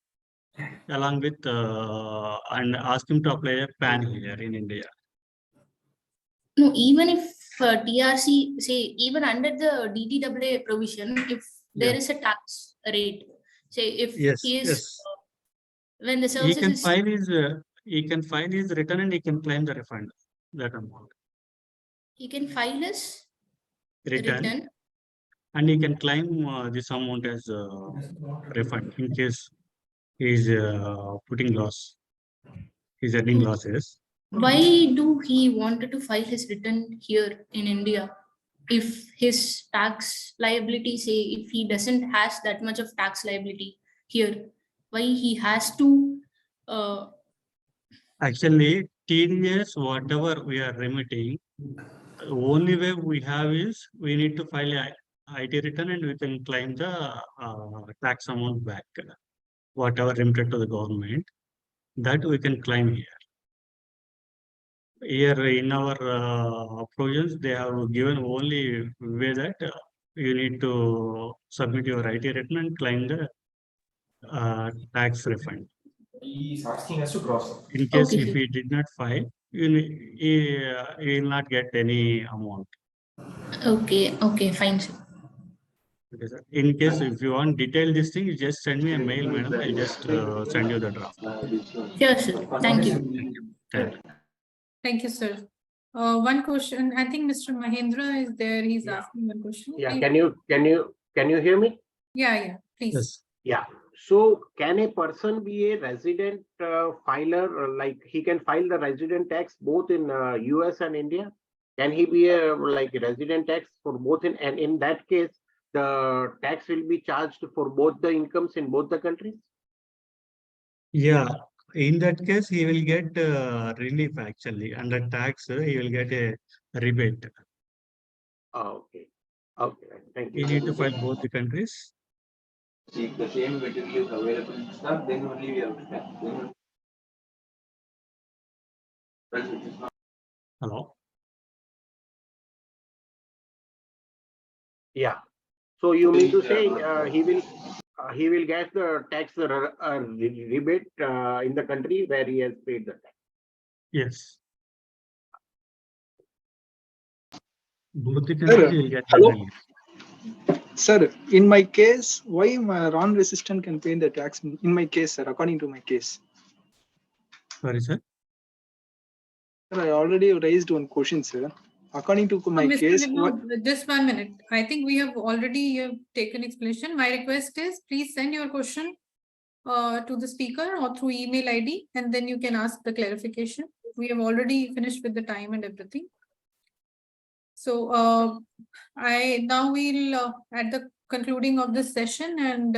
Speaker 1: along with and ask him to apply a PAN here in India.
Speaker 12: No, even if TRC, say even under the DTAA provision, if there is a tax rate, say if he is when the services
Speaker 1: he can file his return and he can claim the refund, that amount.
Speaker 12: He can file his
Speaker 1: Return and he can claim this amount as refund in case he is putting loss, he's earning losses.
Speaker 12: Why do he wanted to file his return here in India? If his tax liability, say if he doesn't has that much of tax liability here, why he has to
Speaker 1: Actually, TDS, whatever we are remitting, the only way we have is we need to file a IT return and we can claim the tax amount back, whatever remitted to the government, that we can claim here. Here in our provisions, they have given only way that you need to submit your IT return and claim the tax refund.
Speaker 16: He's asking us to cross up.
Speaker 1: In case if he did not file, he will not get any amount.
Speaker 12: Okay, fine, sir.
Speaker 1: Okay, sir. In case if you want detail this thing, you just send me a mail, madam. I'll just send you the draft.
Speaker 12: Sure, sir. Thank you.
Speaker 1: Thank you.
Speaker 2: Thank you, sir. One question. I think Mr. Mahendra is there. He's asking one question.
Speaker 17: Yeah,
Speaker 2: Please.
Speaker 17: can you hear me?
Speaker 2: Yeah, please.
Speaker 1: Yes.
Speaker 17: Yeah. So can a person be a resident filer, like he can file the resident tax both in US and India? Can he be a resident tax for both and in that case, the tax will be charged for both the incomes in both the countries?
Speaker 1: Yeah, in that case, he will get relief actually. Under tax, he will get a rebate.
Speaker 17: Oh, okay. Okay, thank you.
Speaker 1: You need to file both the countries.
Speaker 16: If the same material is available in stock, then only we have to pay.
Speaker 1: Hello.
Speaker 17: Yeah. So you mean to say he will get the tax rebate in the country where he has paid the tax?
Speaker 1: Yes. Both the countries will get the relief.
Speaker 15: Sir, in my case, why my non-resident can pay the tax? In my case, sir, according to my case.
Speaker 1: Sorry, sir.
Speaker 15: Sir, I already raised one question, sir. according to my
Speaker 2: Mr.
Speaker 15: case,
Speaker 2: Vinod, just 1 minute. I think we have already taken explanation. My request is please send your question to the speaker or through email ID, and then you can ask the clarification. We have already finished with the time and everything. So I now will at the concluding of this session, and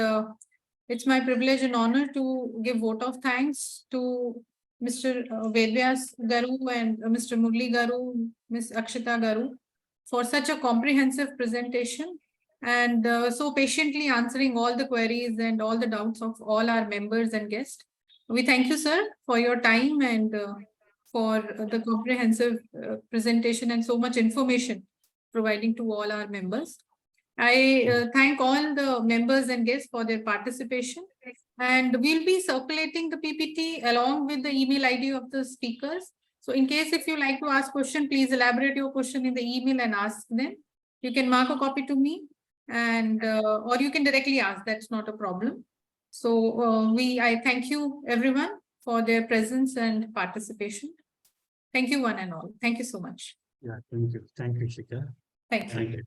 Speaker 2: it's my privilege and honor to give vote of thanks to Mr. Vedyas Garu and Mr. Murli Garu, Ms. Akshita Garu for such a comprehensive presentation and so patiently answering all the queries and all the doubts of all our members and guests. We thank you, sir, for your time and for the comprehensive presentation and so much information providing to all our members. I thank all the members and guests for their participation, and we'll be circulating the PPT along with the email ID of the speakers. So in case if you like to ask question, please elaborate your question in the email and ask them. You can mark a copy to me and or you can directly ask, that's not a problem. So I thank you everyone for their presence and participation. Thank you one and all. Thank you so much.
Speaker 1: Yeah, thank you. Thank you, Shikha.
Speaker 2: Thank you.
Speaker 1: Thank you.